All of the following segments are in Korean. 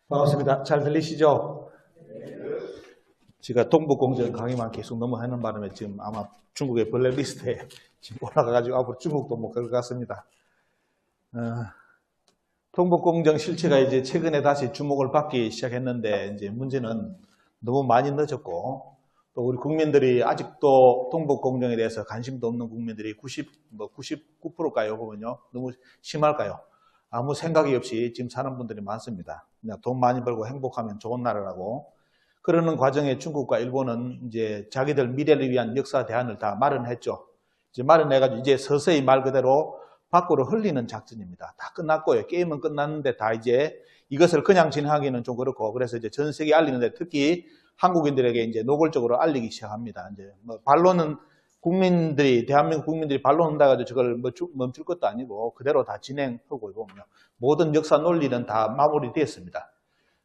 반갑습니다. 잘 들리시죠? 제가 동북공정 강의만 계속 너무 하는 바람에 지금 아마 중국의 블랙리스트에 지금 올라가가지고 앞으로 중국도 못 갈 것 같습니다. 동북공정 실체가 이제 최근에 다시 주목을 받기 시작했는데 이제 문제는 너무 많이 늦었고 또 우리 국민들이 아직도 동북공정에 대해서 관심도 없는 국민들이 99%일까요? 보면요. 너무 심할까요? 아무 생각이 없이 지금 사는 분들이 많습니다. 그냥 돈 많이 벌고 행복하면 좋은 나라라고. 그러는 과정에 중국과 일본은 이제 자기들 미래를 위한 역사 대안을 다 마련했죠. 이제 마련해가지고 이제 서서히 말 그대로 밖으로 흘리는 작전입니다. 다 끝났고요. 게임은 끝났는데 다 이제 이것을 그냥 진행하기는 좀 그렇고 그래서 이제 전 세계에 알리는데 특히 한국인들에게 이제 노골적으로 알리기 시작합니다. 이제 뭐 반론은 대한민국 국민들이 반론한다 가지고 저걸 멈출 것도 아니고 그대로 다 진행하고 보면 모든 역사 논리는 다 마무리되었습니다.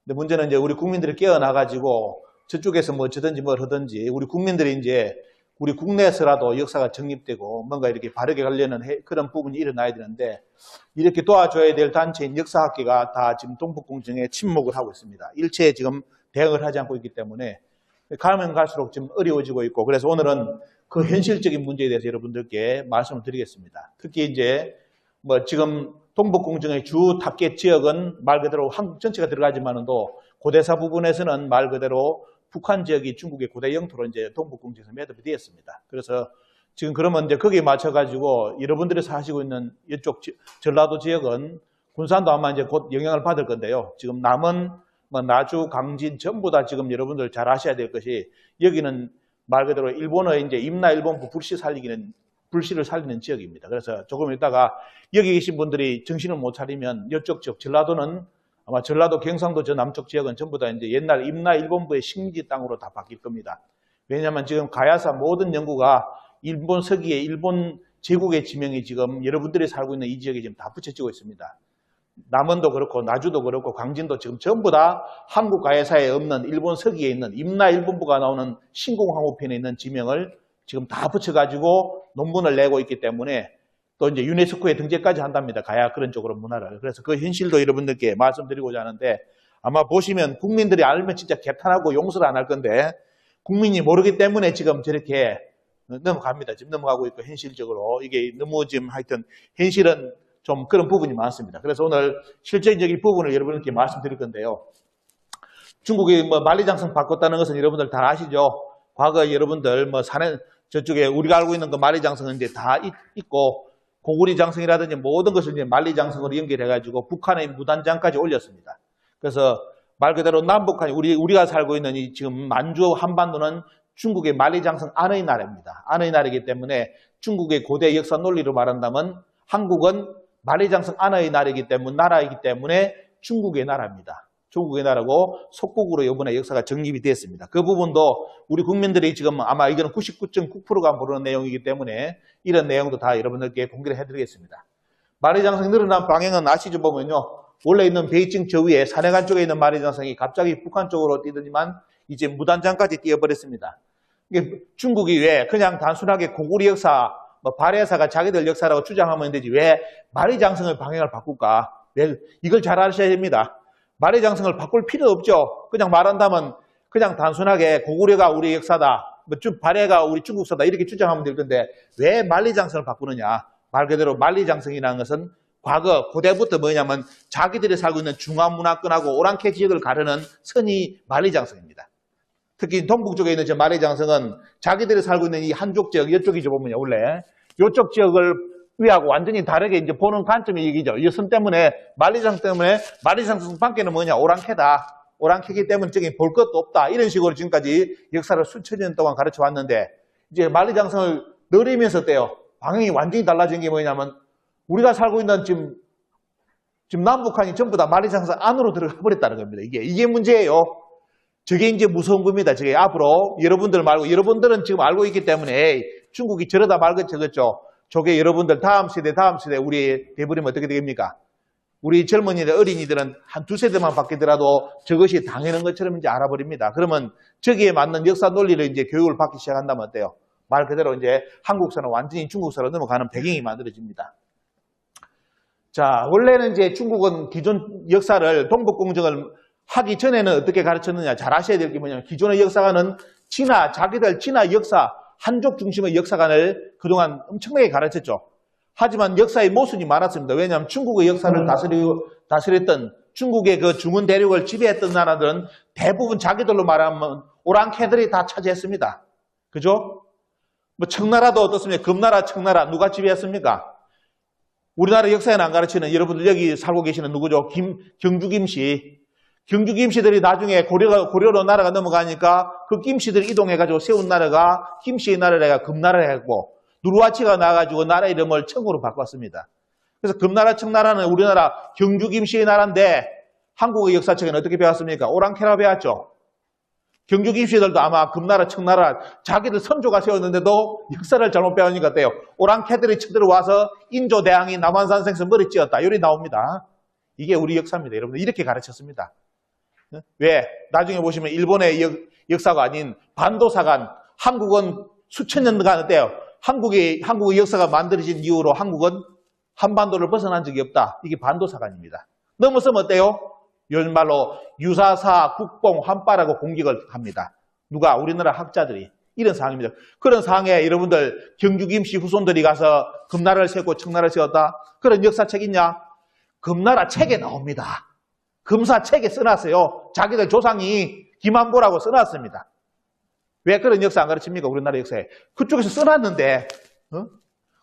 근데 문제는 이제 우리 국민들이 깨어나가지고 저쪽에서 뭐 어쩌든지 뭘 하든지 우리 국민들이 이제 우리 국내에서라도 역사가 정립되고 뭔가 이렇게 바르게 가려는 그런 부분이 일어나야 되는데 이렇게 도와줘야 될 단체인 역사학계가 다 지금 동북공정에 침묵을 하고 있습니다. 일체에 지금 대응을 하지 않고 있기 때문에 가면 갈수록 지금 어려워지고 있고 그래서 오늘은 그 현실적인 문제에 대해서 여러분들께 말씀을 드리겠습니다. 특히 이제 뭐 지금 동북공정의 주 타겟 지역은 말 그대로 한국 전체가 들어가지만은도 고대사 부분에서는 말 그대로 북한 지역이 중국의 고대 영토로 이제 동북공정에서 매듭이 되었습니다. 그래서 지금 그러면 이제 거기에 맞춰가지고 여러분들이 사시고 있는 이쪽 전라도 지역은 군산도 아마 이제 곧 영향을 받을 건데요. 지금 남은 뭐 나주, 강진 전부 다 지금 여러분들 잘 아셔야 될 것이 여기는 말 그대로 일본의 이제 임나일본부 불씨를 살리는 지역입니다. 그래서 조금 있다가 여기 계신 분들이 정신을 못 차리면 이쪽 지역 전라도는 아마 전라도 경상도 저 남쪽 지역은 전부 다 이제 옛날 임나일본부의 식민지 땅으로 다 바뀔 겁니다. 왜냐하면 지금 가야사 모든 연구가 일본 서기에 일본 제국의 지명이 지금 여러분들이 살고 있는 이 지역에 지금 다 붙여지고 있습니다. 남원도 그렇고 나주도 그렇고 광진도 지금 전부 다 한국 가해사에 없는 일본 서기에 있는 임나일본부가 나오는 신공항우편에 있는 지명을 지금 다 붙여가지고 논문을 내고 있기 때문에 또 이제 유네스코에 등재까지 한답니다. 가야 그런 쪽으로 문화를. 그래서 그 현실도 여러분들께 말씀드리고자 하는데 아마 보시면 국민들이 알면 진짜 개탄하고 용서를 안 할 건데 국민이 모르기 때문에 지금 저렇게 넘어갑니다. 지금 넘어가고 있고 현실적으로 이게 너무 지금 하여튼 현실은 좀 그런 부분이 많습니다. 그래서 오늘 실질적인 부분을 여러분께 말씀드릴 건데요. 중국이 뭐 만리장성 바꿨다는 것은 여러분들 다 아시죠? 과거 여러분들 뭐 산에 저쪽에 우리가 알고 있는 그 만리장성은 이제 다 있고 고구리장성이라든지 모든 것을 이제 만리장성으로 연결해가지고 북한의 무단장까지 올렸습니다. 그래서 말 그대로 남북한이 우리가 살고 있는 이 지금 만주 한반도는 중국의 만리장성 안의 나라입니다. 안의 나라이기 때문에 중국의 고대 역사 논리로 말한다면 한국은 만리장성 안의 나라이기 때문에 중국의 나라입니다. 중국의 나라고 속국으로 이번에 역사가 정립이 됐습니다. 그 부분도 우리 국민들이 지금 아마 이거는 99.9%가 모르는 내용이기 때문에 이런 내용도 다 여러분들께 공개를 해드리겠습니다. 만리장성이 늘어난 방향은 아시죠? 보면요. 원래 있는 베이징 저 위에 산해관 쪽에 있는 만리장성이 갑자기 북한 쪽으로 뛰더니만 이제 무단장까지 뛰어버렸습니다. 이게 중국이 왜 그냥 단순하게 고구리 역사 발해사가 자기들 역사라고 주장하면 되지 왜 만리장성의 방향을 바꿀까? 이걸 잘 아셔야 됩니다. 만리장성을 바꿀 필요 없죠. 그냥 말한다면 그냥 단순하게 고구려가 우리 역사다, 발해가 우리 중국사다 이렇게 주장하면 될 건데 왜 만리장성을 바꾸느냐? 말 그대로 만리장성이라는 것은 과거 고대부터 뭐냐면 자기들이 살고 있는 중화문화권하고 오랑캐 지역을 가르는 선이 만리장성입니다. 특히 동북 쪽에 있는 저 만리장성은 자기들이 살고 있는 이 한족 지역, 이쪽이죠 보면요, 원래. 이쪽 지역을 위하고 완전히 다르게 이제 보는 관점이 이기죠. 이 선 때문에, 만리장성 밖에는 뭐냐, 오랑캐다. 오랑캐이기 때문에 저기 볼 것도 없다. 이런 식으로 지금까지 역사를 수천 년 동안 가르쳐 왔는데, 이제 만리장성을 내리면서 때요. 방향이 완전히 달라진 게 뭐냐면, 우리가 살고 있는 지금 남북한이 전부 다 만리장성 안으로 들어가 버렸다는 겁니다. 이게 문제예요. 저게 이제 무서운 겁니다. 저게 앞으로 여러분들 말고 여러분들은 지금 알고 있기 때문에 에이, 중국이 저러다 말겠죠. 저겠죠. 저게 여러분들 다음 세대 우리 대부분 어떻게 되겠습니까? 우리 젊은이들 어린이들은 한 두세대만 바뀌더라도 저것이 당연한 것처럼 이제 알아버립니다. 그러면 저기에 맞는 역사 논리를 이제 교육을 받기 시작한다면 어때요? 말 그대로 이제 한국사는 완전히 중국사로 넘어가는 배경이 만들어집니다. 자, 원래는 이제 중국은 기존 역사를 동북공정을 하기 전에는 어떻게 가르쳤느냐. 잘 아셔야 될 게 뭐냐면 기존의 역사관은 자기들 진화 역사, 한족 중심의 역사관을 그동안 엄청나게 가르쳤죠. 하지만 역사의 모순이 많았습니다. 왜냐하면 중국의 역사를 다스렸던 중국의 그 중원 대륙을 지배했던 나라들은 대부분 자기들로 말하면 오랑캐들이 다 차지했습니다. 그죠? 뭐 청나라도 어떻습니까? 금나라, 청나라 누가 지배했습니까? 우리나라 역사에는 안 가르치는 여러분들 여기 살고 계시는 누구죠? 경주 김씨. 경주 김씨들이 나중에 고려로 나라가 넘어가니까 그 김씨들이 이동해가지고 세운 나라가 김씨의 나라가 금나라를 했고 누르하치가 나가지고 나라 이름을 청으로 바꿨습니다. 그래서 금나라, 청나라는 우리나라 경주 김씨의 나라인데 한국의 역사책에는 어떻게 배웠습니까? 오랑캐라 배웠죠. 경주 김씨들도 아마 금나라, 청나라 자기들 선조가 세웠는데도 역사를 잘못 배우니까 어때요? 오랑캐들이 쳐들어와서 인조대왕이 남한산성에서 머리 찧었다. 이리 나옵니다. 이게 우리 역사입니다. 여러분들 이렇게 가르쳤습니다. 왜? 나중에 보시면 일본의 역사가 아닌 반도사관, 한국은 수천 년간 어때요? 한국의 역사가 만들어진 이후로 한국은 한반도를 벗어난 적이 없다. 이게 반도사관입니다. 넘어서면 어때요? 요즘 말로 유사사, 국뽕, 환빠라고 공격을 합니다. 누가? 우리나라 학자들이. 이런 상황입니다. 그런 상황에 여러분들 경주 김씨 후손들이 가서 금나라를 세웠고 청나라를 세웠다. 그런 역사책 있냐? 금나라 책에 나옵니다. 금사 책에 써놨어요. 자기들 조상이 김한보라고 써놨습니다. 왜 그런 역사 안 가르칩니까? 우리나라 역사에. 그쪽에서 써놨는데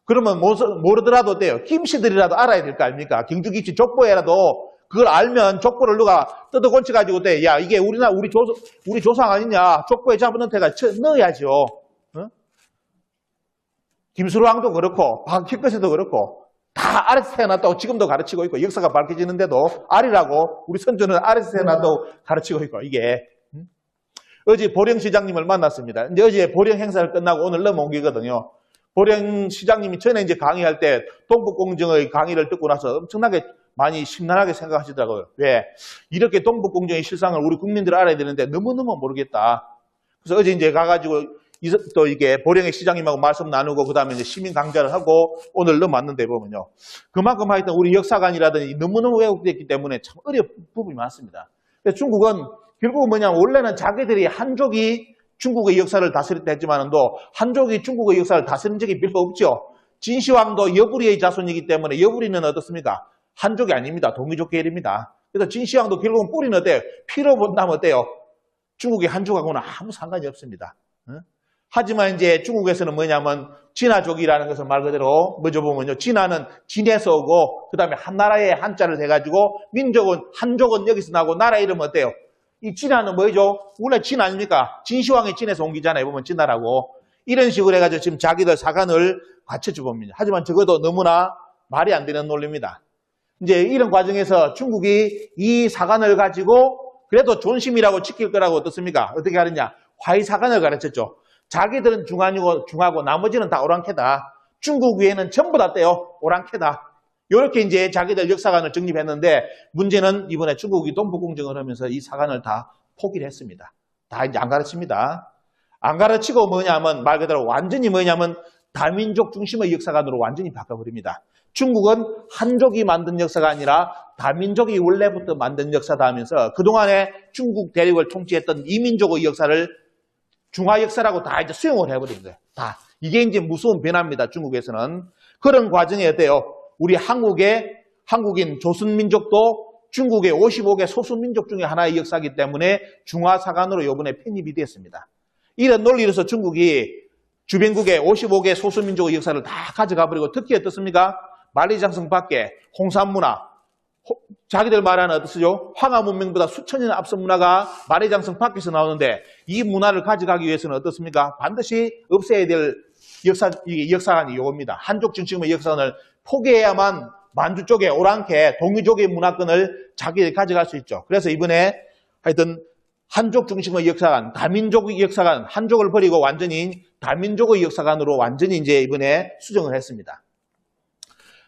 그러면 모르더라도 어때요? 김씨들이라도 알아야 될 거 아닙니까? 경주 김씨 족보에라도 그걸 알면 족보를 누가 뜯어곤쳐가지고 어때? 야 이게 우리 조상 아니냐? 족보에 잡아놓은 데가 넣어야죠. 김수로왕도 그렇고 박혁거세도 그렇고 다 아래서 태어났다고 지금도 가르치고 있고 역사가 밝혀지는데도 아리라고 우리 선조는 아래서 태어났다고 가르치고 있고 이게 어제 보령시장님을 만났습니다. 이제 어제 보령 행사를 끝나고 오늘 넘어온 게거든요. 보령시장님이 전에 이제 강의할 때 동북공정의 강의를 듣고 나서 엄청나게 많이 심란하게 생각하시더라고요. 왜? 이렇게 동북공정의 실상을 우리 국민들이 알아야 되는데 너무너무 모르겠다. 그래서 어제 이제 가가지고 또 이게 보령의 시장님하고 말씀 나누고 그 다음에 이제 시민 강좌를 하고 오늘 넘어왔는데 보면요. 그만큼 하여튼 우리 역사관이라든지 너무너무 왜곡됐기 때문에 참 어려운 부분이 많습니다. 중국은 결국은 뭐냐면 원래는 자기들이 한족이 중국의 역사를 다스렸다 했지만도 한족이 중국의 역사를 다스린 적이 별로 없죠. 진시황도 여부리의 자손이기 때문에 여부리는 어떻습니까? 한족이 아닙니다. 동이족 계열입니다. 그래서 진시황도 결국은 뿌리는 어때요? 피로 본다면 어때요? 중국의 한족하고는 아무 상관이 없습니다. 하지만 이제 중국에서는 뭐냐면 진화족이라는 것은 말 그대로 뭐죠 보면요. 진화는 진에서 오고 그 다음에 한 나라의 한자를 해가지고 민족은 한족은 여기서 나고 나라 이름은 어때요? 이 진화는 뭐죠? 원래 진 아닙니까? 진시황의 진에서 온 기잖아요. 보면 진화라고. 이런 식으로 해가지고 지금 자기들 사관을 갖춰주고 봅니다. 하지만 적어도 너무나 말이 안 되는 논리입니다. 이제 이런 과정에서 중국이 이 사관을 가지고 그래도 존심이라고 지킬 거라고 어떻습니까? 어떻게 하느냐? 화이사관을 가르쳤죠. 자기들은 중하고 나머지는 다 오랑캐다. 중국 위에는 전부 다 떼요. 오랑캐다. 이렇게 이제 자기들 역사관을 정립했는데 문제는 이번에 중국이 동북공정을 하면서 이 사관을 다 포기를 했습니다. 다 이제 안 가르칩니다. 안 가르치고 뭐냐면 말 그대로 완전히 뭐냐면 다민족 중심의 역사관으로 완전히 바꿔버립니다. 중국은 한족이 만든 역사가 아니라 다민족이 원래부터 만든 역사다 하면서 그동안에 중국 대륙을 통치했던 이민족의 역사를 중화 역사라고 다 이제 수용을 해버린 거예요. 다. 이게 이제 무서운 변화입니다. 중국에서는. 그런 과정이 어때요? 우리 한국인 조선민족도 중국의 55개 소수민족 중에 하나의 역사이기 때문에 중화사관으로 이번에 편입이 됐습니다. 이런 논리로서 중국이 주변국의 55개 소수민족의 역사를 다 가져가 버리고 특히 어떻습니까? 만리장성 밖에 홍산문화, 자기들 말하는 어떻죠? 황하 문명보다 수천 년 앞선 문화가 만리장성 밖에서 나오는데 이 문화를 가져가기 위해서는 어떻습니까? 반드시 없애야 될 역사관이 이겁니다. 한족 중심의 역사관을 포기해야만 만주 쪽에 오랑캐, 동이족의 문화권을 자기들이 가져갈 수 있죠. 그래서 이번에 하여튼 한족 중심의 역사관, 다민족의 역사관, 한족을 버리고 완전히 다민족의 역사관으로 완전히 이제 이번에 수정을 했습니다.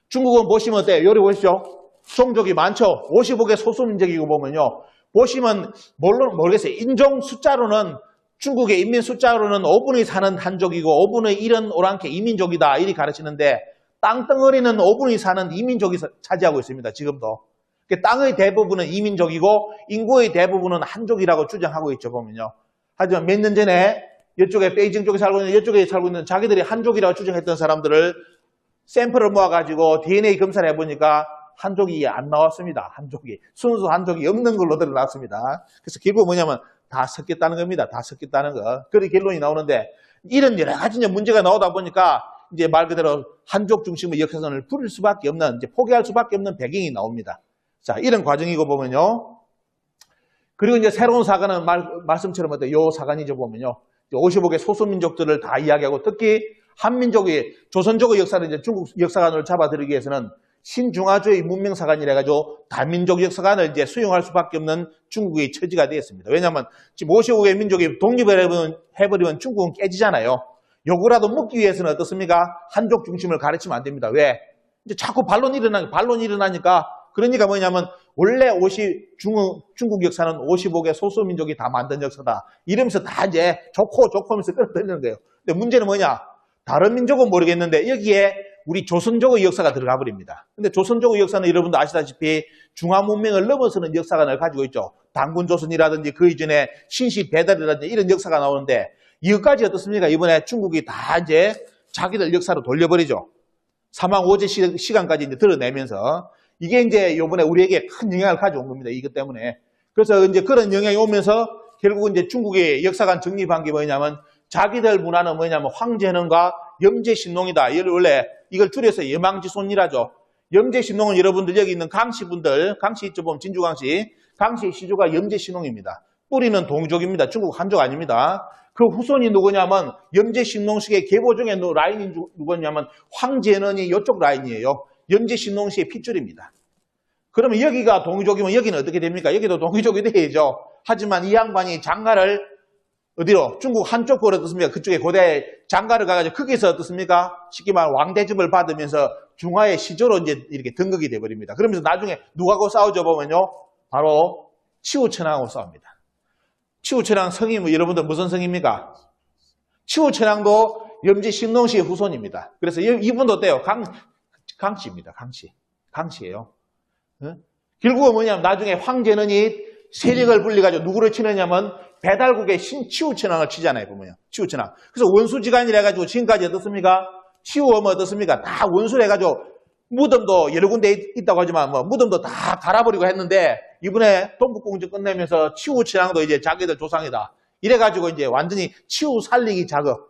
중국은 보시면 어때요? 요리 보십시오. 종족이 많죠. 55개 소수민족이고 보면요. 보시면 모르겠어요. 인종 숫자로는 중국의 인민 숫자로는 5분의 4는 한족이고 5분의 1은 오랑캐 이민족이다. 이리 가르치는데 땅덩어리는 5분의 4는 이민족이 차지하고 있습니다. 지금도. 땅의 대부분은 이민족이고 인구의 대부분은 한족이라고 주장하고 있죠, 보면요. 하지만 몇 년 전에 이쪽에 베이징 쪽에 살고 있는 이쪽에 살고 있는 자기들이 한족이라고 주장했던 사람들을 샘플을 모아가지고 DNA 검사를 해보니까 한족이 안 나왔습니다. 한족이. 순수 한족이 없는 걸로 드러났습니다. 그래서 결국 뭐냐면 다 섞였다는 겁니다. 다 섞였다는 거. 그런 결론이 나오는데 이런 여러 가지 문제가 나오다 보니까 이제 말 그대로 한족 중심의 역사선을 부릴 수밖에 없는, 이제 포기할 수밖에 없는 배경이 나옵니다. 자, 이런 과정이고 보면요. 그리고 이제 새로운 사관은 말씀처럼 어때요? 요 사관이죠, 보면요. 55개 소수민족들을 다 이야기하고 특히 한민족의 조선족의 역사를 이제 중국 역사관으로 잡아들이기 위해서는 신중화주의 문명사관이라 가지고 다민족 역사관을 이제 수용할 수밖에 없는 중국의 처지가 되었습니다. 왜냐하면 지금 55개 민족이 독립을 해버리면 중국은 깨지잖아요. 요거라도 먹기 위해서는 어떻습니까? 한족 중심을 가르치면 안 됩니다. 왜? 이제 자꾸 반론이 일어나니까 그러니까 뭐냐면 원래 중국 역사는 55개 소수민족이 다 만든 역사다. 이러면서 다 이제 좋고 하면서 끌어들이는 거예요. 근데 문제는 뭐냐? 다른 민족은 모르겠는데 여기에 우리 조선족의 역사가 들어가 버립니다. 근데 조선족의 역사는 여러분도 아시다시피 중화문명을 넘어서는 역사관을 가지고 있죠. 단군조선이라든지 그 이전에 신시배달이라든지 이런 역사가 나오는데 이것까지 어떻습니까? 이번에 중국이 다 이제 자기들 역사로 돌려버리죠. 사망오제 시간까지 이제 드러내면서 이게 이제 이번에 우리에게 큰 영향을 가져온 겁니다. 이것 때문에. 그래서 이제 그런 영향이 오면서 결국 이제 중국의 역사관 정립한 게 뭐냐면 자기들 문화는 뭐냐면 황제는과 염제신농이다. 원래 이걸 줄여서 염왕지손이라죠. 염제신농은 여러분들 여기 있는 강씨분들, 강씨 있죠 보면 진주강씨, 강씨의 시조가 염제신농입니다. 뿌리는 동족입니다. 중국 한족 아닙니다. 그 후손이 누구냐면 염제신농식의 계보 중에 라인이 누구냐면 황제는이 이쪽 라인이에요. 염제신농씨의 핏줄입니다. 그러면 여기가 동족이면 여기는 어떻게 됩니까? 여기도 동족이 돼야죠. 하지만 이 양반이 장가를 어디로? 중국 한쪽으로 어떻습니까? 그쪽에 고대 장가를 가가지고 거기서 어떻습니까? 쉽게 말하면 왕대접을 받으면서 중화의 시조로 이제 이렇게 등극이 돼버립니다. 그러면서 나중에 누구하고 싸우죠 보면요. 바로 치우천왕하고 싸웁니다. 치우천왕 성이 뭐 여러분들 무슨 성입니까? 치우천왕도 염제신농씨의 후손입니다. 그래서 이분도 어때요? 강씨입니다. 강씨예요. 결국은 뭐냐면 나중에 황제는이 세력을 불리가지고 누구를 치느냐면 배달국의 치우천왕을 치잖아요, 보면요. 치우천왕. 그래서 원수지간이라 해가지고 지금까지 어떻습니까? 치우하면 어떻습니까? 다 원수를 해가지고 무덤도 여러 군데 있다고 하지만 뭐 무덤도 다 갈아버리고 했는데 이번에 동북공정 끝내면서 치우천왕도 이제 자기들 조상이다. 이래가지고 이제 완전히 치우 살리기 작업.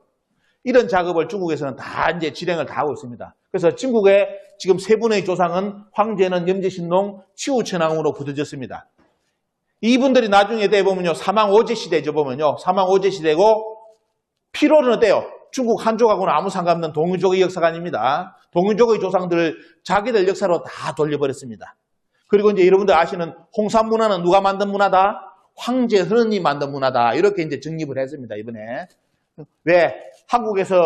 이런 작업을 중국에서는 다 이제 진행을 다 하고 있습니다. 그래서 중국의 지금 세 분의 조상은 황제는 염제신농, 치우천왕으로 굳어졌습니다. 이분들이 나중에 돼 보면요. 사망오제 시대죠, 보면요. 사망오제 시대고, 피로는 어때요? 중국 한족하고는 아무 상관없는 동유족의 역사가 아닙니다. 동유족의 조상들을 자기들 역사로 다 돌려버렸습니다. 그리고 이제 여러분들 아시는 홍산 문화는 누가 만든 문화다? 황제 헌원이 만든 문화다. 이렇게 이제 정립을 했습니다, 이번에. 왜? 한국에서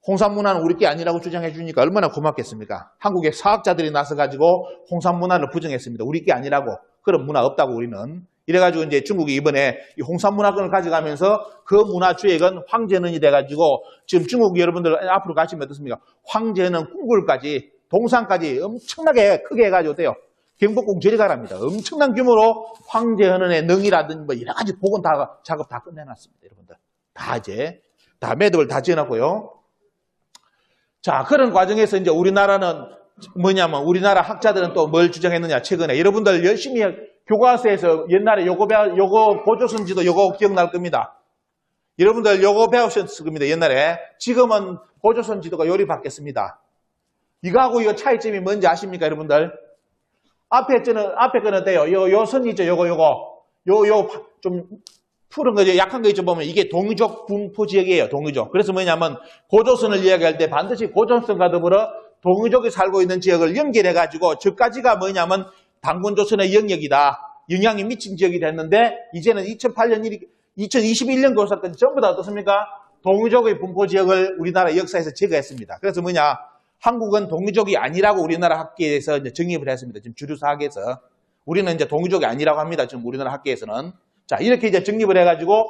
홍산 문화는 우리 게 아니라고 주장해 주니까 얼마나 고맙겠습니까? 한국의 사학자들이 나서가지고 홍산 문화를 부정했습니다. 우리 게 아니라고. 그런 문화 없다고 우리는. 이래가지고 이제 중국이 이번에 이 홍산 문화권을 가져가면서 그 문화 주역은 황제는이 돼가지고 지금 중국 여러분들 앞으로 가시면 어떻습니까? 황제는 궁궐까지, 동상까지 엄청나게 크게 해가지고 어때요? 경복궁 저리 가랍니다. 엄청난 규모로 황제헌원의 능이라든지 뭐 여러 가지 복원 다 작업 다 끝내놨습니다. 여러분들. 다 이제 다 매듭을 다 지어놨고요. 자, 그런 과정에서 이제 우리나라는 뭐냐면 우리나라 학자들은 또 뭘 주장했느냐 최근에 여러분들 열심히 교과서에서 옛날에 요거 고조선지도 요거 기억날 겁니다. 여러분들 요거 배우셨을 겁니다. 옛날에. 지금은 고조선지도가 요리 바뀌었습니다. 이거하고 이거 차이점이 뭔지 아십니까 여러분들? 앞에 거는 어때요? 요 선 있죠? 요거 좀 푸른 거죠. 약한 거 있죠. 보면 이게 동유족 분포 지역이에요. 동유족. 그래서 뭐냐면 고조선을 이야기할 때 반드시 고조선과 더불어 동유족이 살고 있는 지역을 연결해가지고 저까지가 뭐냐면 단군조선의 영역이다. 영향이 미친 지역이 됐는데 이제는 2021년 고사건 전부 다 어떻습니까? 동유족의 분포 지역을 우리나라 역사에서 제거했습니다. 그래서 뭐냐? 한국은 동유족이 아니라고 우리나라 학계에서 이제 정립을 했습니다. 지금 주류 사학에서. 우리는 이제 동유족이 아니라고 합니다. 지금 우리나라 학계에서는. 자, 이렇게 이제 정립을 해가지고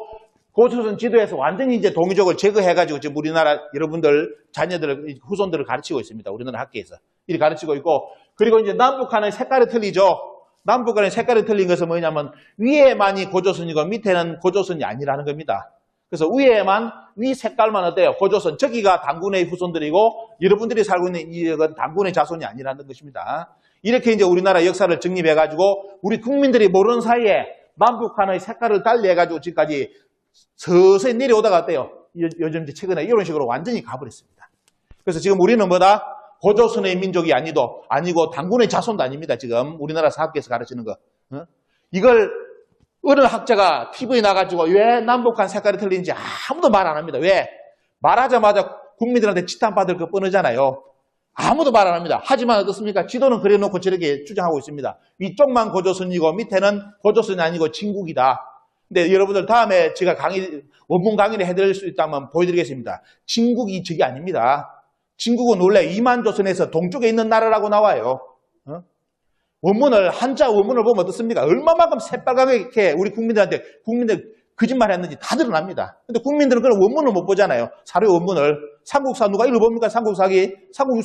고조선 지도에서 완전히 이제 동유족을 제거해가지고 지금 우리나라 여러분들, 자녀들, 후손들을 가르치고 있습니다. 우리나라 학계에서. 이렇게 가르치고 있고, 그리고 이제 남북한의 색깔이 틀리죠. 남북한의 색깔이 틀린 것은 뭐냐면 위에만이 고조선이고 밑에는 고조선이 아니라는 겁니다. 그래서 위에만, 위 색깔만 어때요? 고조선. 저기가 단군의 후손들이고 여러분들이 살고 있는 이건 단군의 자손이 아니라는 것입니다. 이렇게 이제 우리나라 역사를 정립해가지고 우리 국민들이 모르는 사이에 남북한의 색깔을 달리해가지고 지금까지 서서히 내려오다가 어때요? 요즘 이제 최근에 이런 식으로 완전히 가버렸습니다. 그래서 지금 우리는 뭐다? 고조선의 민족이 아니고 단군의 자손도 아닙니다. 지금 우리나라 사학계에서 가르치는 거. 이걸 어느 학자가 TV에 나가지고 왜 남북한 색깔이 틀린지 아무도 말 안 합니다. 왜? 말하자마자 국민들한테 지탄받을 거 뻔하잖아요. 아무도 말 안 합니다. 하지만 어떻습니까? 지도는 그려놓고 저렇게 주장하고 있습니다. 위쪽만 고조선이고 밑에는 고조선이 아니고 진국이다. 근데 여러분들 다음에 제가 원문 강의를 해드릴 수 있다면 보여드리겠습니다. 진국이 저게 아닙니다. 진국은 원래 이만조선에서 동쪽에 있는 나라라고 나와요. 원문을, 한자 원문을 보면 어떻습니까? 얼마만큼 새빨갛게 이렇게 우리 국민들 거짓말 했는지 다 드러납니다. 근데 국민들은 그런 원문을 못 보잖아요. 사료 원문을. 삼국사 누가 읽어봅니까? 삼국사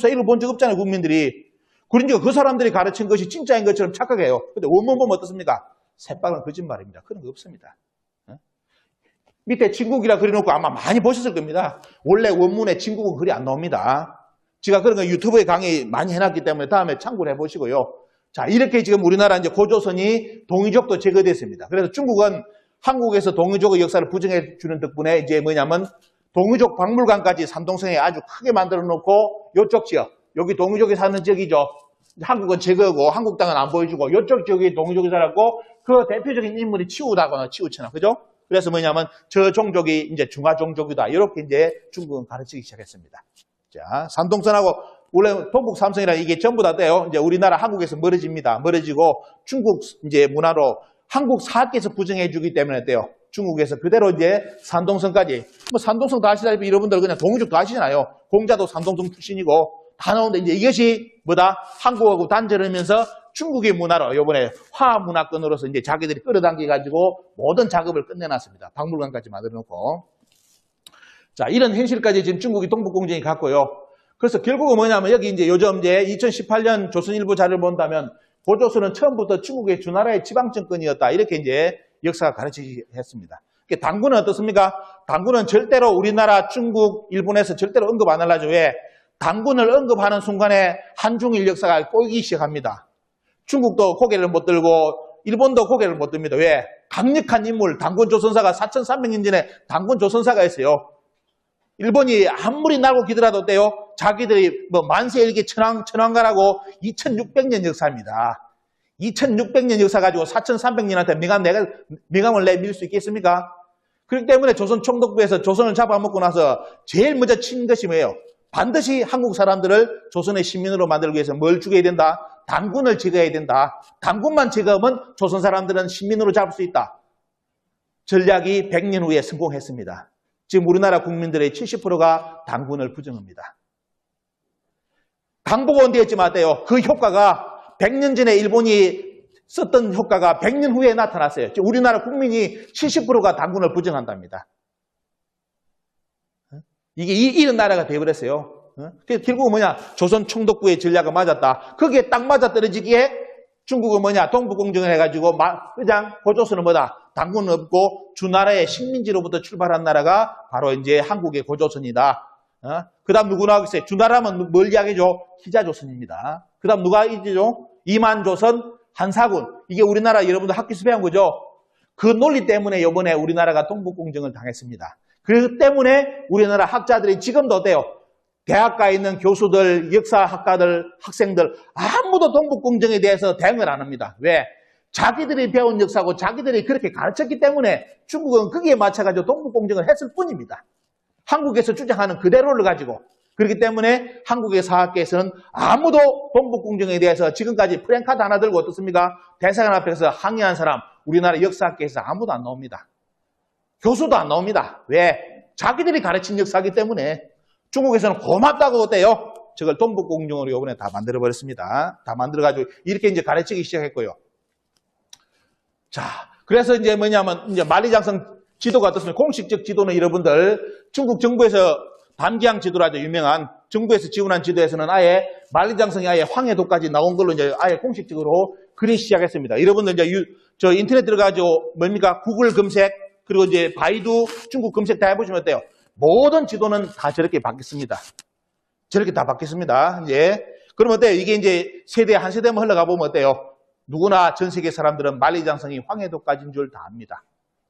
읽어본 적 없잖아요, 국민들이. 그러니까 그 사람들이 가르친 것이 진짜인 것처럼 착각해요. 근데 원문 보면 어떻습니까? 새빨간 거짓말입니다. 그런 거 없습니다. 밑에 진국이라 그려놓고 아마 많이 보셨을 겁니다. 원래 원문에 진국은 글이 안 나옵니다. 제가 그런 거 유튜브에 강의 많이 해놨기 때문에 다음에 참고를 해보시고요. 자, 이렇게 지금 우리나라 이제 고조선이 동이족도 제거됐습니다. 그래서 중국은 한국에서 동이족의 역사를 부정해 주는 덕분에 이제 뭐냐면 동이족 박물관까지 산동성에 아주 크게 만들어 놓고 요쪽 지역, 여기 동이족이 사는 지역이죠. 한국은 제거하고 한국 땅은 안 보여주고 요쪽 지역에 동이족이 살았고 그 대표적인 인물이 치우다거나 치우처나, 그죠? 그래서 뭐냐면 저 종족이 이제 중화종족이다. 이렇게 이제 중국은 가르치기 시작했습니다. 자, 산동선하고 원래 동북 삼성이라 이게 전부 다 돼요. 이제 우리나라 한국에서 멀어집니다. 멀어지고 중국 이제 문화로 한국 사학계에서 부정해 주기 때문에 돼요. 중국에서 그대로 이제 산동성까지. 뭐 산동성 다 아시다시피 여러분들 그냥 동이족 다 아시잖아요. 공자도 산동성 출신이고 다 나오는데 이제 이것이 뭐다? 한국하고 단절하면서 중국의 문화로 이번에 화문화권으로서 이제 자기들이 끌어당겨가지고 모든 작업을 끝내놨습니다. 박물관까지 만들어놓고. 자, 이런 현실까지 지금 중국이 동북공정이 갔고요. 그래서 결국은 뭐냐면 여기 이제 요즘 이제 2018년 조선일보 자료를 본다면 고조선은 처음부터 중국의 주나라의 지방정권이었다. 이렇게 이제 역사가 가르치기 했습니다. 당군은 어떻습니까? 당군은 절대로 우리나라, 중국, 일본에서 절대로 언급 안 하려죠. 왜? 당군을 언급하는 순간에 한중일 역사가 꼬이기 시작합니다. 중국도 고개를 못 들고 일본도 고개를 못 듭니다. 왜? 강력한 인물, 당군 조선사가 4,300년 전에 당군 조선사가 있어요. 일본이 아무리 날고 기더라도 어때요? 자기들이 뭐 만세 일기 천황가라고 2600년 역사입니다. 2600년 역사 가지고 4,300년한테 명함을 내밀 수 있겠습니까? 그렇기 때문에 조선 총독부에서 조선을 잡아먹고 나서 제일 먼저 친 것이 뭐예요? 반드시 한국 사람들을 조선의 시민으로 만들기 위해서 뭘 죽여야 된다? 당군을 제거해야 된다. 당군만 제거하면 조선 사람들은 시민으로 잡을 수 있다. 전략이 100년 후에 성공했습니다. 지금 우리나라 국민들의 70%가 당군을 부정합니다. 당보고 되었지만 어때요? 그 효과가 100년 전에 일본이 썼던 효과가 100년 후에 나타났어요. 지금 우리나라 국민이 70%가 당군을 부정한답니다. 이게 이런 나라가 되어버렸어요. 결국은 뭐냐? 조선 총독부의 전략은 맞았다. 거기에 딱 맞아떨어지기에 중국은 뭐냐? 동북공정을 해가지고 그냥 고조선은 뭐다? 당군은 없고 주나라의 식민지로부터 출발한 나라가 바로 이제 한국의 고조선이다. 그 다음 누구 나오겠어요? 주나라면 뭘 이야기죠? 희자조선입니다. 그 다음 누가 이제죠? 이만조선, 한사군. 이게 우리나라 여러분들 학교에서 배운 거죠? 그 논리 때문에 이번에 우리나라가 동북공정을 당했습니다. 그렇기 때문에 우리나라 학자들이 지금도 어때요? 대학가에 있는 교수들, 역사학과들, 학생들 아무도 동북공정에 대해서 대응을 안 합니다. 왜? 자기들이 배운 역사고 자기들이 그렇게 가르쳤기 때문에 중국은 거기에 맞춰가지고 동북공정을 했을 뿐입니다. 한국에서 주장하는 그대로를 가지고. 그렇기 때문에 한국의 사학계에서는 아무도 동북공정에 대해서 지금까지 프랭카드 하나 들고 어떻습니까? 대사관 앞에서 항의한 사람 우리나라 역사학계에서 아무도 안 나옵니다. 교수도 안 나옵니다. 왜? 자기들이 가르친 역사이기 때문에. 중국에서는 고맙다고 어때요? 저걸 동북공정으로 이번에 다 만들어버렸습니다. 다 만들어가지고 이렇게 이제 가르치기 시작했고요. 자, 그래서 이제 뭐냐면 이제 만리장성 지도가 어떻습니까? 공식적 지도는 여러분들 중국 정부에서 담기항 지도라죠. 유명한 정부에서 지원한 지도에서는 아예 만리장성이 아예 황해도까지 나온 걸로 이제 아예 공식적으로 그리기 시작했습니다. 여러분들 이제 저 인터넷 들어가지고 뭡니까? 구글 검색 그리고 이제 바이두 중국 검색 다 해보시면 어때요? 모든 지도는 다 저렇게 바뀌었습니다. 저렇게 다 바뀌었습니다. 이제 그럼 어때요? 이게 이제 세대 한 세대만 흘러가 보면 어때요? 누구나 전 세계 사람들은 만리장성이 황해도까지인 줄 다 압니다.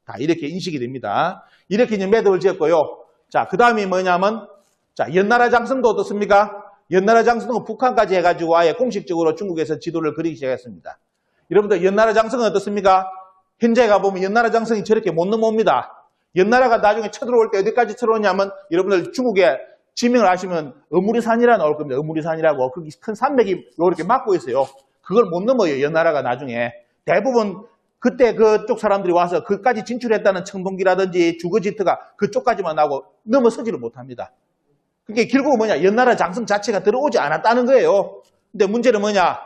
다 이렇게 인식이 됩니다. 이렇게 이제 매듭을 지었고요. 자, 그 다음이 뭐냐면, 자, 연나라 장성도 어떻습니까? 연나라 장성은 북한까지 해가지고 아예 공식적으로 중국에서 지도를 그리기 시작했습니다. 여러분들, 연나라 장성은 어떻습니까? 현재 가보면 연나라 장성이 저렇게 못 넘어옵니다. 연나라가 나중에 쳐들어올 때 어디까지 쳐들어오냐면, 여러분들 중국에 지명을 하시면 어무리산이라 나올 겁니다. 어무리산이라고. 거기 큰 산맥이 이렇게 막고 있어요. 그걸 못 넘어요. 연나라가 나중에. 대부분 그때 그쪽 사람들이 와서 그까지 진출했다는 청동기라든지 주거지트가 그쪽까지만 나오고 넘어서지를 못합니다. 그게 결국은 뭐냐? 연나라 장성 자체가 들어오지 않았다는 거예요. 근데 문제는 뭐냐?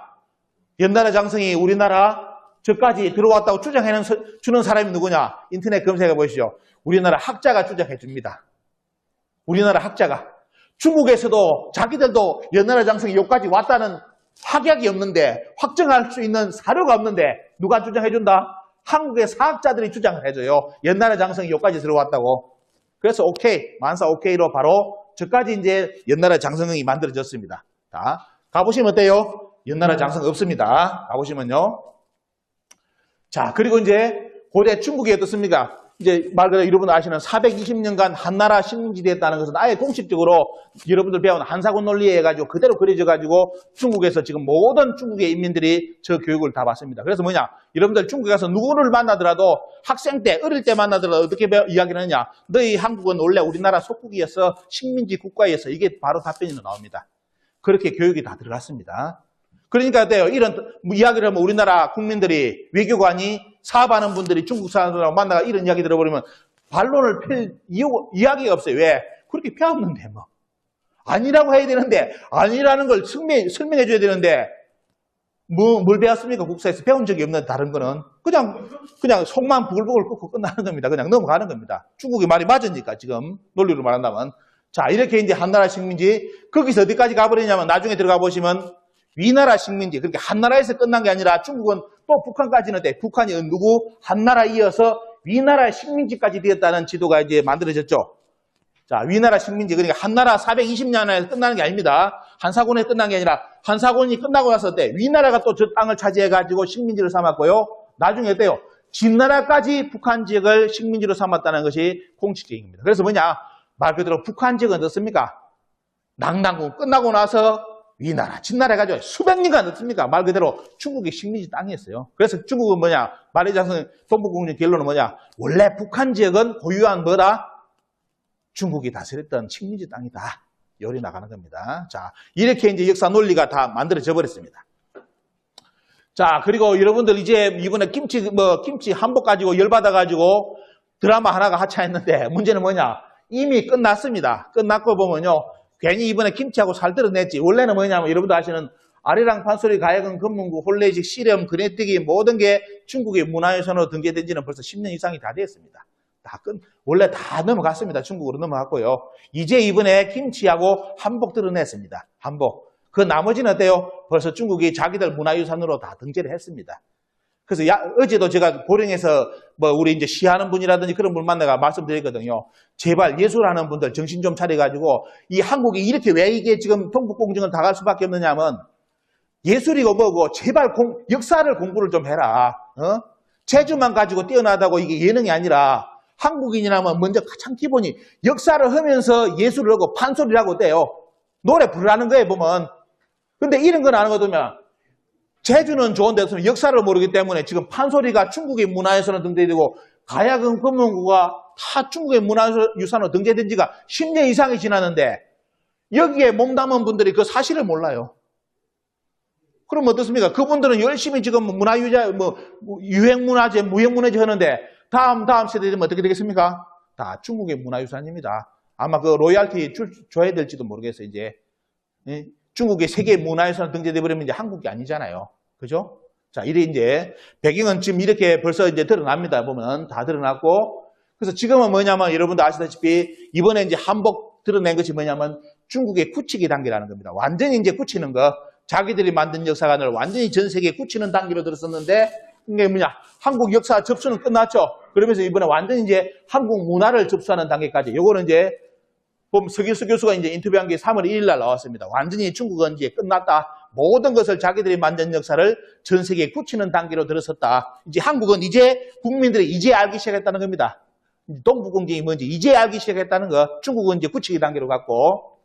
연나라 장성이 우리나라 저까지 들어왔다고 주장해주는 사람이 누구냐? 인터넷 검색해 보시죠. 우리나라 학자가 주장해 줍니다. 우리나라 학자가. 중국에서도 자기들도 연나라 장성이 여기까지 왔다는 확약이 없는데 확정할 수 있는 사료가 없는데 누가 주장해 준다? 한국의 사학자들이 주장을 해줘요. 연나라 장성이 여기까지 들어왔다고. 그래서 오케이, 만사 오케이로 바로 저까지 이제 연나라 장성이 만들어졌습니다. 자, 가보시면 어때요? 연나라 장성 없습니다. 가보시면요. 자, 그리고 이제 고대 중국이 어떻습니까? 이제 말 그대로 여러분 아시는 420년간 한나라 식민지됐다는 것은 아예 공식적으로 여러분들 배운 한사군 논리에 해가지고 그대로 그려져가지고 중국에서 지금 모든 중국의 인민들이 저 교육을 다 받습니다. 그래서 뭐냐? 여러분들 중국에 가서 누구를 만나더라도 학생 때, 어릴 때 만나더라도 어떻게 이야기를 하느냐? 너희 한국은 원래 우리나라 속국이었어. 식민지 국가였어. 이게 바로 답변이 나옵니다. 그렇게 교육이 다 들어갔습니다. 그러니까 어때요? 이런 이야기를 하면 우리나라 국민들이 외교관이 사업하는 분들이 중국 사람들하고 만나가 이런 이야기 들어버리면 반론을 펼 이야기가 없어요. 왜? 그렇게 배웠는데 뭐. 아니라고 해야 되는데 아니라는 걸 설명해 줘야 되는데 뭘 배웠습니까? 국사에서 배운 적이 없는 다른 거는 그냥 속만 부글부글 끓고 끝나는 겁니다. 그냥 넘어가는 겁니다. 중국의 말이 맞으니까 지금 논리로 말한다면. 자, 이렇게 이제 한나라 식민지 거기서 어디까지 가버리냐면 나중에 들어가 보시면 위나라 식민지, 그렇게 한나라에서 끝난 게 아니라 중국은 또 북한까지는 돼. 북한이 누구? 한나라 이어서 위나라 식민지까지 되었다는 지도가 이제 만들어졌죠. 자, 위나라 식민지, 그러니까 한나라 420년에 끝나는 게 아닙니다. 한사군에 끝난 게 아니라 한사군이 끝나고 나서 어때? 위나라가 또 저 땅을 차지해가지고 식민지를 삼았고요. 나중에 어때요? 진나라까지 북한 지역을 식민지로 삼았다는 것이 공식적인 겁니다. 그래서 뭐냐? 말 그대로 북한 지역은 어떻습니까? 낙랑군 끝나고 나서 위나라, 진나라 해가지고 수백 년간 어떻습니까? 말 그대로 중국의 식민지 땅이었어요. 그래서 중국은 뭐냐? 만리장성 동북공정 결론은 뭐냐? 원래 북한 지역은 고유한 뭐다? 중국이 다스렸던 식민지 땅이다. 열이 나가는 겁니다. 자, 이렇게 이제 역사 논리가 다 만들어져 버렸습니다. 자, 그리고 여러분들 이제 이번에 김치 한복 가지고 열받아가지고 드라마 하나가 하차했는데 문제는 뭐냐? 이미 끝났습니다. 끝났고 보면요. 괜히 이번에 김치하고 살 드러냈지. 원래는 뭐냐면 여러분도 아시는 아리랑 판소리 가야금 금문구 홀레식 시렴 그네뜨기 모든 게 중국의 문화유산으로 등재된 지는 벌써 10년 이상이 다 됐습니다. 원래 다 넘어갔습니다. 중국으로 넘어갔고요. 이제 이번에 김치하고 한복 드러냈습니다. 한복. 그 나머지는 어때요? 벌써 중국이 자기들 문화유산으로 다 등재를 했습니다. 그래서 어제도 제가 고령에서 우리 이제 시하는 분이라든지 그런 분 만나가 말씀드렸거든요. 제발 예술하는 분들 정신 좀 차려가지고 이 한국이 이렇게 왜 이게 지금 동북공정을 다 갈 수밖에 없느냐 하면 예술이고 뭐고 제발 역사를 공부를 좀 해라. 재주만 가지고 뛰어나다고 이게 예능이 아니라 한국인이라면 먼저 가장 기본이 역사를 하면서 예술을 하고 판소리를 하고 떼요. 노래 부르라는 거예요 보면. 근데 이런 건 안 하거든요. 재주는 좋은데 없으면 역사를 모르기 때문에 지금 판소리가 중국의 문화유산으로 등재되고 가야금 금문구가 다 중국의 문화유산으로 등재된 지가 10년 이상이 지났는데 여기에 몸담은 분들이 그 사실을 몰라요. 그럼 어떻습니까? 그분들은 열심히 지금 유행문화재, 무형문화재 하는데 다음 세대 되면 어떻게 되겠습니까? 다 중국의 문화유산입니다. 아마 그 로얄티 줘야 될지도 모르겠어요, 이제. 중국의 세계 문화유산 등재돼 버리면 이제 한국이 아니잖아요. 그죠? 자, 이래 이제 배경은 지금 이렇게 벌써 이제 드러납니다. 보면 다 드러났고. 그래서 지금은 뭐냐면 여러분도 아시다시피 이번에 이제 한복 드러낸 것이 뭐냐면 중국의 굳히기 단계라는 겁니다. 완전히 이제 굳히는 거. 자기들이 만든 역사관을 완전히 전 세계에 굳히는 단계로 들었었는데 이게 뭐냐? 한국 역사 접수는 끝났죠. 그러면서 이번에 완전히 이제 한국 문화를 접수하는 단계까지. 요거는 이제 보면 서기수 교수가 이제 인터뷰한 게 3월 1일 날 나왔습니다. 완전히 중국은 이제 끝났다. 모든 것을 자기들이 만든 역사를 전 세계에 굳히는 단계로 들어섰다. 이제 한국은 이제 국민들이 이제 알기 시작했다는 겁니다. 동북공정이 뭔지 이제 알기 시작했다는 거. 중국은 이제 굳히기 단계로 갔고.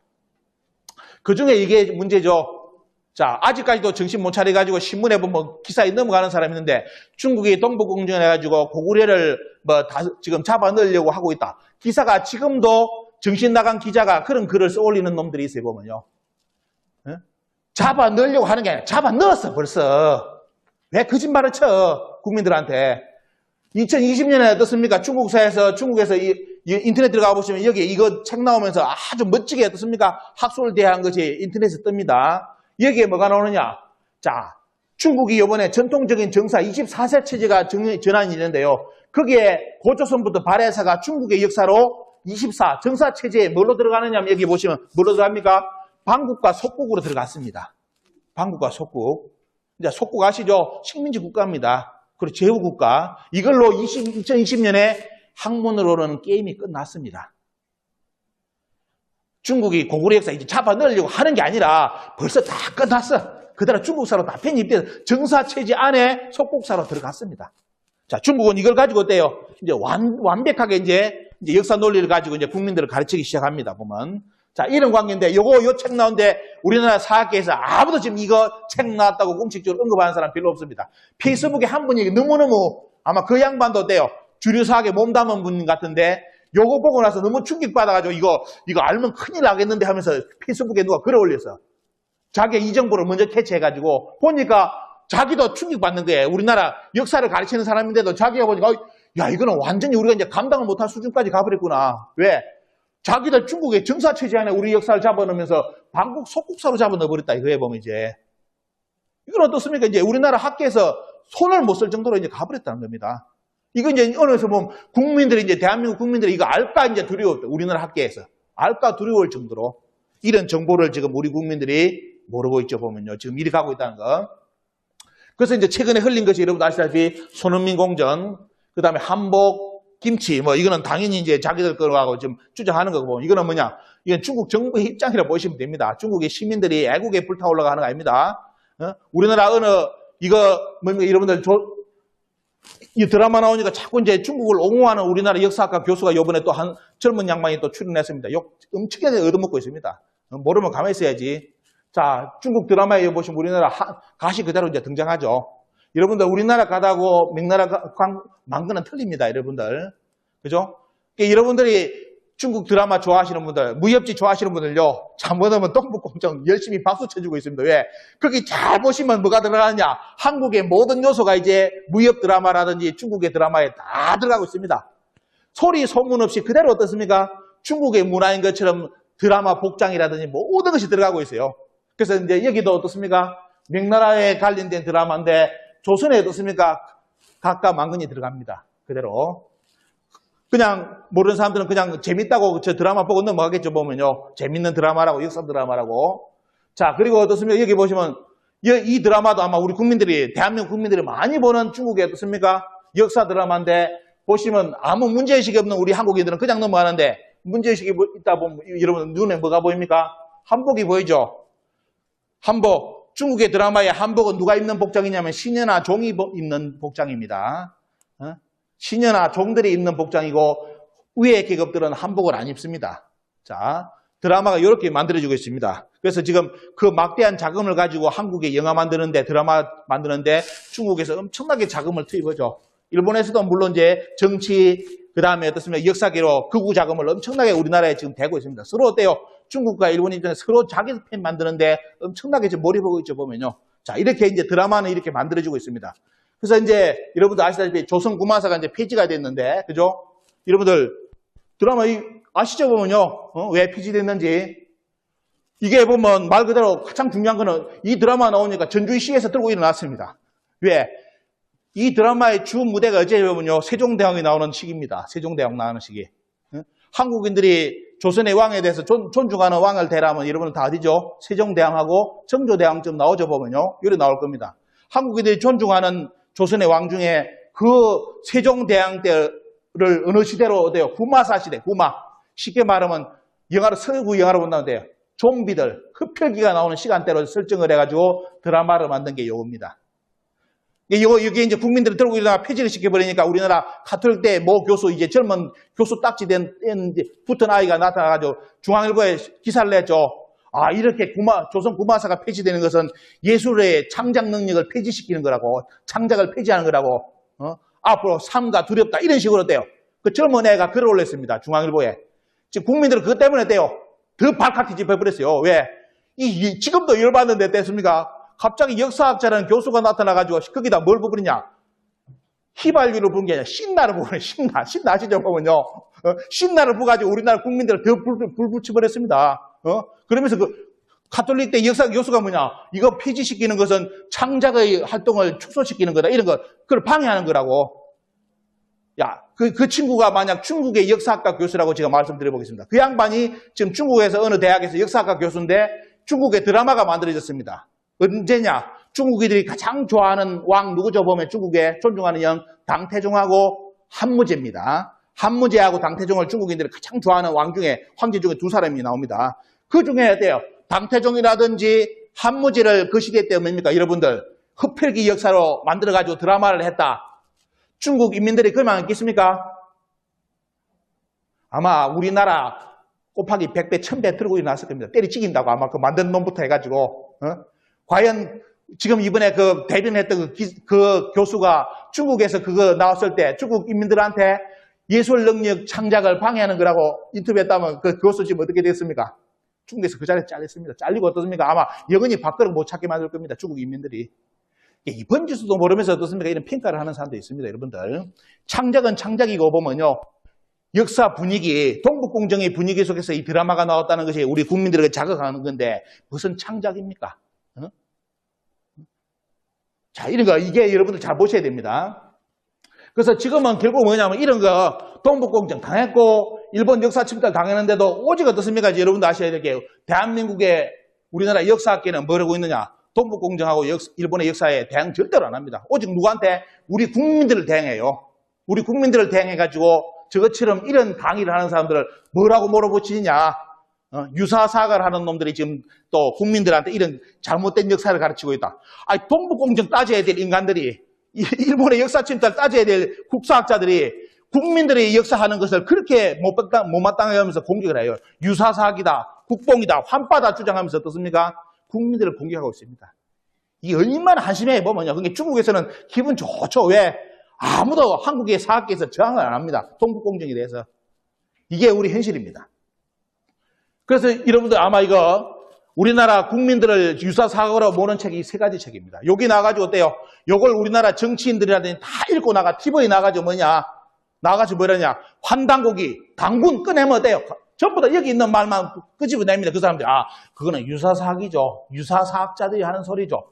그 중에 이게 문제죠. 자, 아직까지도 정신 못 차려가지고 신문에 보면 기사에 넘어가는 사람이 있는데 중국이 동북공정을 해가지고 고구려를 지금 잡아 넣으려고 하고 있다. 기사가 지금도 정신 나간 기자가 그런 글을 써 올리는 놈들이 있어요, 보면요. 예? 잡아 넣으려고 하는 게 아니라 잡아 넣었어, 벌써. 왜 거짓말을 쳐, 국민들한테. 2020년에 어떻습니까? 중국에서 인터넷 들어가 보시면 여기 이거 책 나오면서 아주 멋지게 어떻습니까? 학술을 대한 것이 인터넷에 뜹니다. 여기에 뭐가 나오느냐? 자, 중국이 이번에 전통적인 정사 24세 체제가 전환이 되는데요. 거기에 고조선부터 발해사가 중국의 역사로 24 정사 체제에 뭘로 들어가느냐 하면 여기 보시면 뭘로 들어갑니까? 방국과 속국으로 들어갔습니다. 방국과 속국. 이제 속국 아시죠? 식민지 국가입니다. 그리고 제후국가. 이걸로 2020년에 학문으로는 게임이 끝났습니다. 중국이 고구려 역사 이제 잡아 넣으려고 하는 게 아니라 벌써 다 끝났어. 그대로 중국사로 다 편입돼서 정사체제 안에 속국사로 들어갔습니다. 자, 중국은 이걸 가지고 어때요? 이제 완벽하게 이제 역사 논리를 가지고 이제 국민들을 가르치기 시작합니다. 보면. 자, 이런 관계인데 요 책 나오는데 우리나라 사학계에서 아무도 지금 이거 책 나왔다고 공식적으로 언급하는 사람 별로 없습니다. 페이스북에 한 분이 너무너무 아마 그 양반도 어때요? 주류 사학에 몸담은 분 같은데 요거 보고 나서 너무 충격받아가지고 이거 알면 큰일 나겠는데 하면서 페이스북에 누가 글을 올렸어. 자기가 이 정보를 먼저 캐치해가지고 보니까 자기도 충격받는 거예요. 우리나라 역사를 가르치는 사람인데도 자기가 보니까 야 이거는 완전히 우리가 이제 감당을 못할 수준까지 가버렸구나. 왜? 자기들 중국의 정사체제 안에 우리 역사를 잡아넣으면서 방국 속국사로 잡아넣어버렸다. 이거에 보면 이제 이건 어떻습니까? 이제 우리나라 학계에서 손을 못 쓸 정도로 이제 가버렸다는 겁니다. 이거 이제 어느 데서 보면 국민들이 이제 대한민국 국민들이 이거 알까 이제 두려웠다. 우리나라 학계에서 알까 두려울 정도로 이런 정보를 지금 우리 국민들이 모르고 있죠. 보면요. 지금 이렇게 하고 있다는 거. 그래서 이제 최근에 흘린 것이 여러분 아시다시피 손흥민 공전, 그 다음에 한복, 김치, 뭐 이거는 당연히 이제 자기들 거라고 지금 주장하는 거고 보면 이거는 뭐냐? 이건 중국 정부의 입장이라 보시면 됩니다. 중국의 시민들이 애국에 불타올라가 하는 거 아닙니다. 우리나라 이거 뭡니까? 여러분들 이 드라마 나오니까 자꾸 이제 중국을 옹호하는 우리나라 역사학과 교수가 이번에 또 한 젊은 양반이 또 출연했습니다. 욕 엄청나게 얻어먹고 있습니다. 모르면 가만히 있어야지. 자, 중국 드라마에 보시면 우리나라 가시 그대로 이제 등장하죠. 여러분들 우리나라 가다고 명나라 망고는 틀립니다. 여러분들. 그죠? 그러니까 여러분들이 중국 드라마 좋아하시는 분들, 무협지 좋아하시는 분들요. 잘못하면 동북공정 열심히 박수 쳐주고 있습니다. 왜? 거기 잘 보시면 뭐가 들어가느냐. 한국의 모든 요소가 이제 무협 드라마라든지 중국의 드라마에 다 들어가고 있습니다. 소리 소문 없이 그대로 어떻습니까? 중국의 문화인 것처럼 드라마 복장이라든지 모든 것이 들어가고 있어요. 그래서 이제 여기도 어떻습니까? 명나라에 관련된 드라마인데 조선에 어떻습니까? 각각 망근이 들어갑니다. 그대로. 그냥 모르는 사람들은 그냥 재밌다고 저 드라마 보고 넘어가겠죠. 보면요. 재밌는 드라마라고, 역사 드라마라고. 자, 그리고 어떻습니까? 여기 보시면 이 드라마도 아마 우리 국민들이, 대한민국 국민들이 많이 보는 중국의 어떻습니까? 역사 드라마인데 보시면 아무 문제의식이 없는 우리 한국인들은 그냥 넘어가는데 문제의식이 있다 보면 여러분 눈에 뭐가 보입니까? 한복이 보이죠? 한복. 중국의 드라마의 한복은 누가 입는 복장이냐면 신녀나 종이 입는 복장입니다. 신녀나 종들이 입는 복장이고 위의 계급들은 한복을 안 입습니다. 자, 드라마가 이렇게 만들어지고 있습니다. 그래서 지금 그 막대한 자금을 가지고 한국에 영화 만드는데 드라마 만드는데 중국에서 엄청나게 자금을 투입하죠. 일본에서도 물론 이제 정치 그 다음에 어떻습니까? 역사계로 극우 자금을 엄청나게 우리나라에 지금 대고 있습니다. 서로 어때요? 중국과 일본이 입장에 서로 자기 편 만드는데 엄청나게 지금 몰입하고 있죠, 보면요. 자, 이렇게 이제 드라마는 이렇게 만들어지고 있습니다. 그래서 이제 여러분들 아시다시피 조선 구마사가 이제 폐지가 됐는데, 그죠? 여러분들 드라마 아시죠, 보면요. 왜 폐지됐는지. 이게 보면 말 그대로 가장 중요한 거는 이 드라마 나오니까 전주시에서 들고 일어났습니다. 왜? 이 드라마의 주 무대가 어제 보면요. 세종대왕이 나오는 시기입니다. 세종대왕 나오는 시기. 한국인들이 조선의 왕에 대해서 존중하는 왕을 대라면 여러분은 다 어디죠? 세종대왕하고 정조대왕쯤 나오죠 보면요. 여기 나올 겁니다. 한국인들이 존중하는 조선의 왕 중에 그 세종대왕 때를 어느 시대로 어때요? 구마사 시대, 구마. 쉽게 말하면 영화로 서구 영화로 본다는데요. 좀비들, 흡혈귀가 나오는 시간대로 설정을 해가지고 드라마를 만든 게 요겁니다. 이게 이제 국민들이 들고 일어나 폐지를 시켜버리니까 우리나라 가톨릭대 모 교수, 이제 젊은 교수 딱지된 붙은 아이가 나타나가지고 중앙일보에 기사를 냈죠. 아, 이렇게 조선 구마사가 폐지되는 것은 예술의 창작 능력을 폐지시키는 거라고, 창작을 폐지하는 거라고, 앞으로 삶과 두렵다. 이런 식으로 돼요. 그 젊은 애가 글을 올렸습니다. 중앙일보에. 지금 국민들은 그것 때문에 돼요. 더 발칵 뒤집어버렸어요. 왜? 지금도 열받는데 됐습니까? 갑자기 역사학자라는 교수가 나타나가지고 거기다 뭘 부르냐? 휘발유를 부은 게 아니라 신나를 부르네. 신나 아시죠? 보면요. 신나를 부어가지고 우리나라 국민들을 더 불 붙여버렸습니다. 그러면서 그 가톨릭 대 역사 교수가 뭐냐? 이거 폐지시키는 것은 창작의 활동을 축소시키는 거다. 이런 거, 그걸 방해하는 거라고. 야, 그 친구가 만약 중국의 역사학과 교수라고 제가 말씀드려보겠습니다. 그 양반이 지금 중국에서 어느 대학에서 역사학과 교수인데 중국의 드라마가 만들어졌습니다. 언제냐? 중국인들이 가장 좋아하는 왕 누구죠? 보면 중국에 존중하는 영 당태종하고 한무제입니다. 한무제하고 당태종을 중국인들이 가장 좋아하는 황제 중에 두 사람이 나옵니다. 그 중에 어때요? 당태종이라든지 한무제를 그 시대 때 뭡니까? 여러분들 흡혈귀 역사로 만들어가지고 드라마를 했다. 중국 인민들이 그만 있겠습니까? 아마 우리나라 곱하기 100배, 1000배 들고 일어났을 겁니다. 때리 죽인다고 아마 그 만든 놈부터 해가지고. 과연 지금 이번에 그 대변했던 그 교수가 중국에서 그거 나왔을 때 중국 인민들한테 예술 능력 창작을 방해하는 거라고 인터뷰했다면 그 교수 지금 어떻게 됐습니까? 중국에서 그 자리에 잘렸습니다. 잘리고 어떻습니까? 아마 영원히 밖으로 못 찾게 만들 겁니다. 중국 인민들이. 이번 지수도 모르면서 어떻습니까? 이런 평가를 하는 사람도 있습니다. 여러분들. 창작은 창작이고 보면요. 역사 분위기, 동북공정의 분위기 속에서 이 드라마가 나왔다는 것이 우리 국민들에게 자극하는 건데 무슨 창작입니까? 자, 이런 거, 이게 여러분들 잘 보셔야 됩니다. 그래서 지금은 결국 뭐냐면 이런 거, 동북공정 당했고, 일본 역사 침탈 당했는데도 오직 어떻습니까? 여러분도 아셔야 될 게, 대한민국의 우리나라 역사학계는 뭐라고 있느냐? 동북공정하고 일본의 역사에 대응 절대로 안 합니다. 오직 누구한테? 우리 국민들을 대응해요. 우리 국민들을 대응해가지고 저것처럼 이런 강의를 하는 사람들을 뭐라고 몰아붙이느냐? 유사사학을 하는 놈들이 지금 또 국민들한테 이런 잘못된 역사를 가르치고 있다. 아니, 동북공정 따져야 될 인간들이, 일본의 역사 침탈 따져야 될 국사학자들이 국민들이 역사하는 것을 그렇게 못마땅하게 하면서 공격을 해요. 유사사학이다, 국뽕이다, 환빠다 주장하면서 어떻습니까? 국민들을 공격하고 있습니다. 이게 얼마나 한심해 보면요. 그게 중국에서는 기분 좋죠. 왜? 아무도 한국의 사학계에서 저항을 안 합니다. 동북공정에 대해서. 이게 우리 현실입니다. 그래서 여러분들 아마 이거 우리나라 국민들을 유사사학으로 모는 책이 3가지 책입니다. 여기 나가지고 어때요? 요걸 우리나라 정치인들이라든지 다 읽고 나가 TV에 나가지고 뭐냐냐? 환당고기, 당군 꺼내면 어때요? 전부 다 여기 있는 말만 끄집어냅니다. 그 사람들이. 아, 그거는 유사사학이죠. 유사사학자들이 하는 소리죠.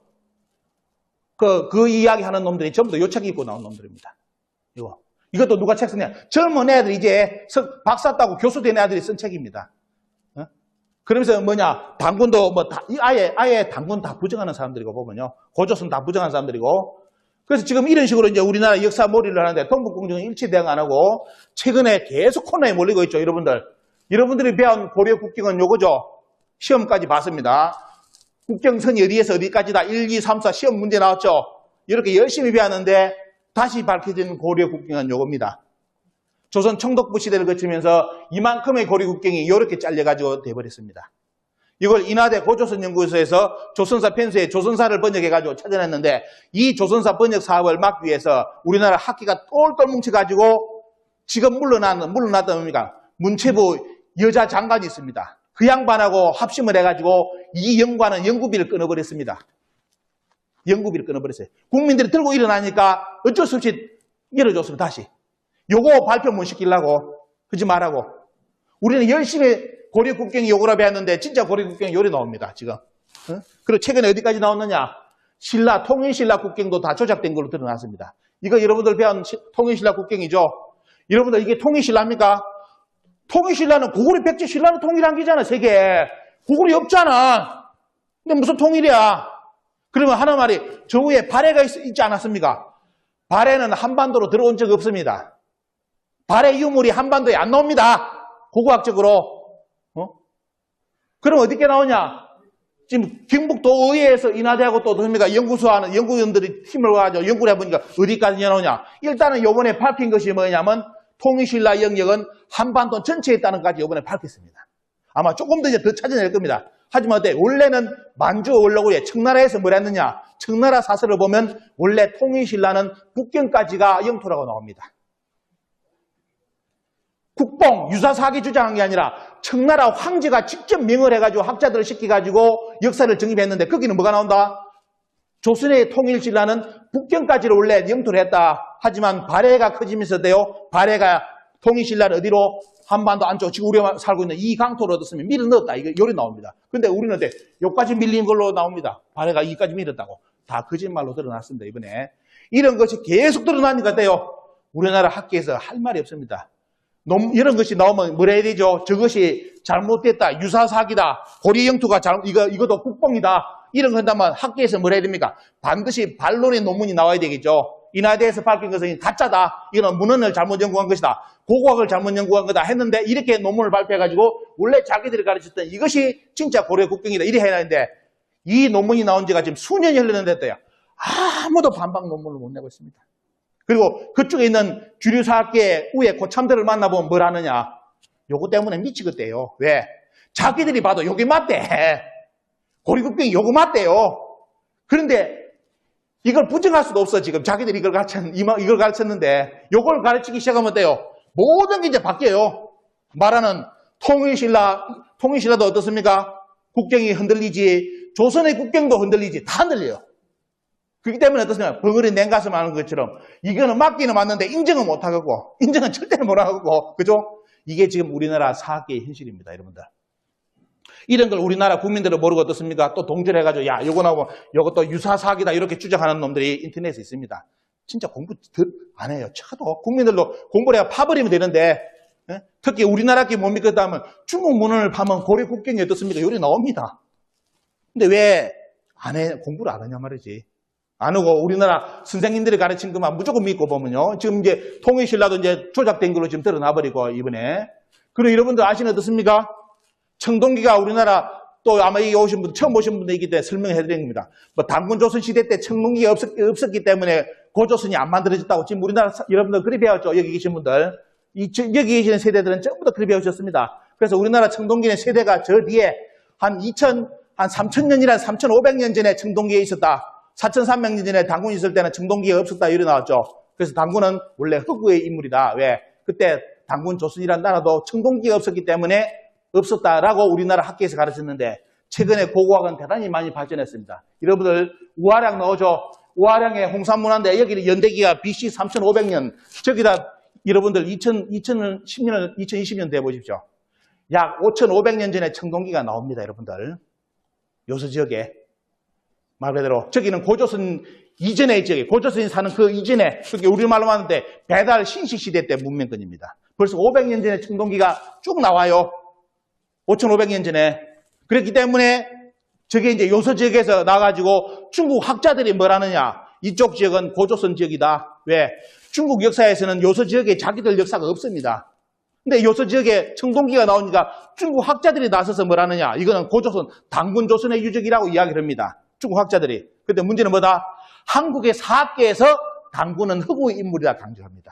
그 이야기 하는 놈들이 전부 다 요 책 읽고 나온 놈들입니다. 이것도 누가 책 쓰냐? 젊은 애들 이제 박사 따고 교수 된 애들이 쓴 책입니다. 그러면서 당군도 아예 당군 다 부정하는 사람들이고 보면요. 고조선 다 부정하는 사람들이고. 그래서 지금 이런 식으로 이제 우리나라 역사 몰이를 하는데 동북공정은 일치 대응 안 하고 최근에 계속 코너에 몰리고 있죠. 여러분들이 배운 고려 국경은 요거죠. 시험까지 봤습니다. 국경선이 어디에서 어디까지다. 1, 2, 3, 4 시험 문제 나왔죠. 이렇게 열심히 배웠는데 다시 밝혀진 고려 국경은 요겁니다. 조선 청독부 시대를 거치면서 이만큼의 고려 국경이 이렇게 잘려가지고 돼버렸습니다. 이걸 인하대 고조선 연구소에서 조선사 편수에 조선사를 번역해가지고 찾아냈는데 이 조선사 번역 사업을 막기 위해서 우리나라 학계가 똘똘 뭉쳐가지고 지금 물러났던 뭡니까? 문체부 여자 장관이 있습니다. 그 양반하고 합심을 해가지고 이 연구하는 연구비를 끊어버렸습니다. 연구비를 끊어버렸어요. 국민들이 들고 일어나니까 어쩔 수 없이 열어줬습니다. 다시. 요거 발표 못 시키려고 하지 말라고. 우리는 열심히 고려 국경이 요거라 배웠는데 진짜 고려 국경이 요리 나옵니다. 지금. 그리고 최근에 어디까지 나왔느냐? 통일신라 국경도 다 조작된 걸로 드러났습니다. 이거 여러분들 배운 통일신라 국경이죠? 여러분들 이게 통일신라입니까? 통일신라는 고구려 백제 신라는 통일한 게잖아, 세계. 고구려 없잖아. 근데 무슨 통일이야? 그러면 하나 말이 저 위에 발해가 있지 않았습니까? 발해는 한반도로 들어온 적 없습니다. 발해 유물이 한반도에 안 나옵니다. 고고학적으로. 그럼 어떻게 나오냐? 지금 경북도 의회에서 인하대하고 또 어떻습니까? 연구소하는 연구원들이 팀을 가지고 연구를 해보니까 어디까지 나오냐? 일단은 요번에 밝힌 것이 뭐냐면 통일신라 영역은 한반도 전체에 있다는 것까지 요번에 밝혔습니다. 아마 조금 더 이제 더 찾아낼 겁니다. 하지만 어때? 원래는 만주 원로구에 청나라에서 뭘 했느냐? 청나라 사설을 보면 원래 통일신라는 북경까지가 영토라고 나옵니다. 국뽕, 유사사기 주장한 게 아니라 청나라 황제가 직접 명을 해가지고 학자들을 시켜가지고 역사를 정립했는데 거기는 뭐가 나온다? 조선의 통일신라는 북경까지를 원래 영토를 했다. 하지만 발해가 커지면서 돼요. 발해가 통일신라를 어디로? 한반도 안쪽, 지금 우리가 살고 있는 이 강토를 얻었으면 밀어 넣었다. 이거 요리 나옵니다. 근데 우리는 어때? 여기까지 밀린 걸로 나옵니다. 발해가 이까지 밀었다고. 다 거짓말로 드러났습니다, 이번에. 이런 것이 계속 드러나니까 돼요. 우리나라 학계에서 할 말이 없습니다. 이런 것이 나오면 뭐라 해야 되죠? 저것이 잘못됐다. 유사사기다. 고려 영토가 이것도 국뽕이다. 이런 거 한다면 학계에서 뭐라 해야 됩니까? 반드시 반론의 논문이 나와야 되겠죠. 인하대에서 밝힌 것은 가짜다. 이거는 문헌을 잘못 연구한 것이다. 고고학을 잘못 연구한 거다 했는데 이렇게 논문을 발표해가지고 원래 자기들이 가르쳤던 이것이 진짜 고려 국경이다. 이래 해야 하는데 이 논문이 나온 지가 지금 수년이 흘렀는데도요. 아무도 반박 논문을 못 내고 있습니다. 그리고 그쪽에 있는 주류사학계 우에 고참들을 만나보면 뭘 하느냐. 요거 때문에 미치겠대요. 왜? 자기들이 봐도 요게 맞대. 고려국경이 요거 맞대요. 그런데 이걸 부정할 수도 없어. 지금 자기들이 이걸 가르쳤는데 요걸 가르치기 시작하면 돼요. 모든 게 이제 바뀌어요. 말하는 통일신라도 어떻습니까? 국경이 흔들리지. 조선의 국경도 흔들리지. 다 흔들려요. 그렇기 때문에 어떻습니까? 벙어리 냉가슴 하는 것처럼 이거는 맞기는 맞는데 인정은 못하고 인정은 절대로 못하고 그죠? 이게 지금 우리나라 사학계의 현실입니다. 여러분들. 이런 걸 우리나라 국민들은 모르고 어떻습니까? 또 동조를 해가지고 야 요거 나오고 요것도 유사사기다 이렇게 주장하는 놈들이 인터넷에 있습니다. 진짜 공부 안 해요. 쳐도 국민들도 공부를 해야 파버리면 되는데 특히 우리나라께 못 믿겠다 하면 중국 문헌을 파면 고려 국경이 어떻습니까? 요리 나옵니다. 근데 왜 공부를 안 하냐 말이지. 안 하고 우리나라 선생님들이 가르친 것만 무조건 믿고 보면요. 지금 이제 통일신라도 이제 조작된 걸로 지금 드러나버리고 이번에. 그리고 여러분들 아시는 어떻습니까? 청동기가 우리나라 또 아마 여기 오신 분, 처음 오신 분들이기 때문에 설명해 드린 겁니다. 뭐 단군조선 시대 때 청동기가 없었기 때문에 고조선이 안 만들어졌다고 지금 우리나라 여러분들 그리 배웠죠. 여기 계신 분들. 여기 계시는 세대들은 전부 다 그리 배우셨습니다. 그래서 우리나라 청동기의 세대가 저 뒤에 한 3,000년이나 3,500년 전에 청동기에 있었다. 4,300년 전에 단군이 있을 때는 청동기가 없었다. 이래 나왔죠. 그래서 단군은 원래 흑우의 인물이다. 왜? 그때 단군 조선이라는 나라도 청동기가 없었기 때문에 없었다라고 우리나라 학계에서 가르쳤는데 최근에 고고학은 대단히 많이 발전했습니다. 여러분들 우화량 나오죠? 우화량의 홍산문화인데 여기는 연대기가 BC 3,500년 저기다 여러분들 2020년 돼 보십시오. 약 5,500년 전에 청동기가 나옵니다. 여러분들. 요서 지역에. 말 그대로 저기는 고조선 이전의 지역에 고조선이 사는 그 이전에 그게 우리말로 하는데 배달 신식 시대 때 문명권입니다. 벌써 500년 전에 청동기가 쭉 나와요. 5,500년 전에. 그렇기 때문에 저게 이제 요서 지역에서 나가지고 중국 학자들이 뭘 하느냐. 이쪽 지역은 고조선 지역이다. 왜? 중국 역사에서는 요서 지역에 자기들 역사가 없습니다. 근데 요서 지역에 청동기가 나오니까 중국 학자들이 나서서 뭘 하느냐. 이거는 고조선, 단군조선의 유적이라고 이야기를 합니다. 중국 학자들이. 근데 문제는 뭐다? 한국의 사학계에서 단군은 흑우의 인물이라 강조합니다.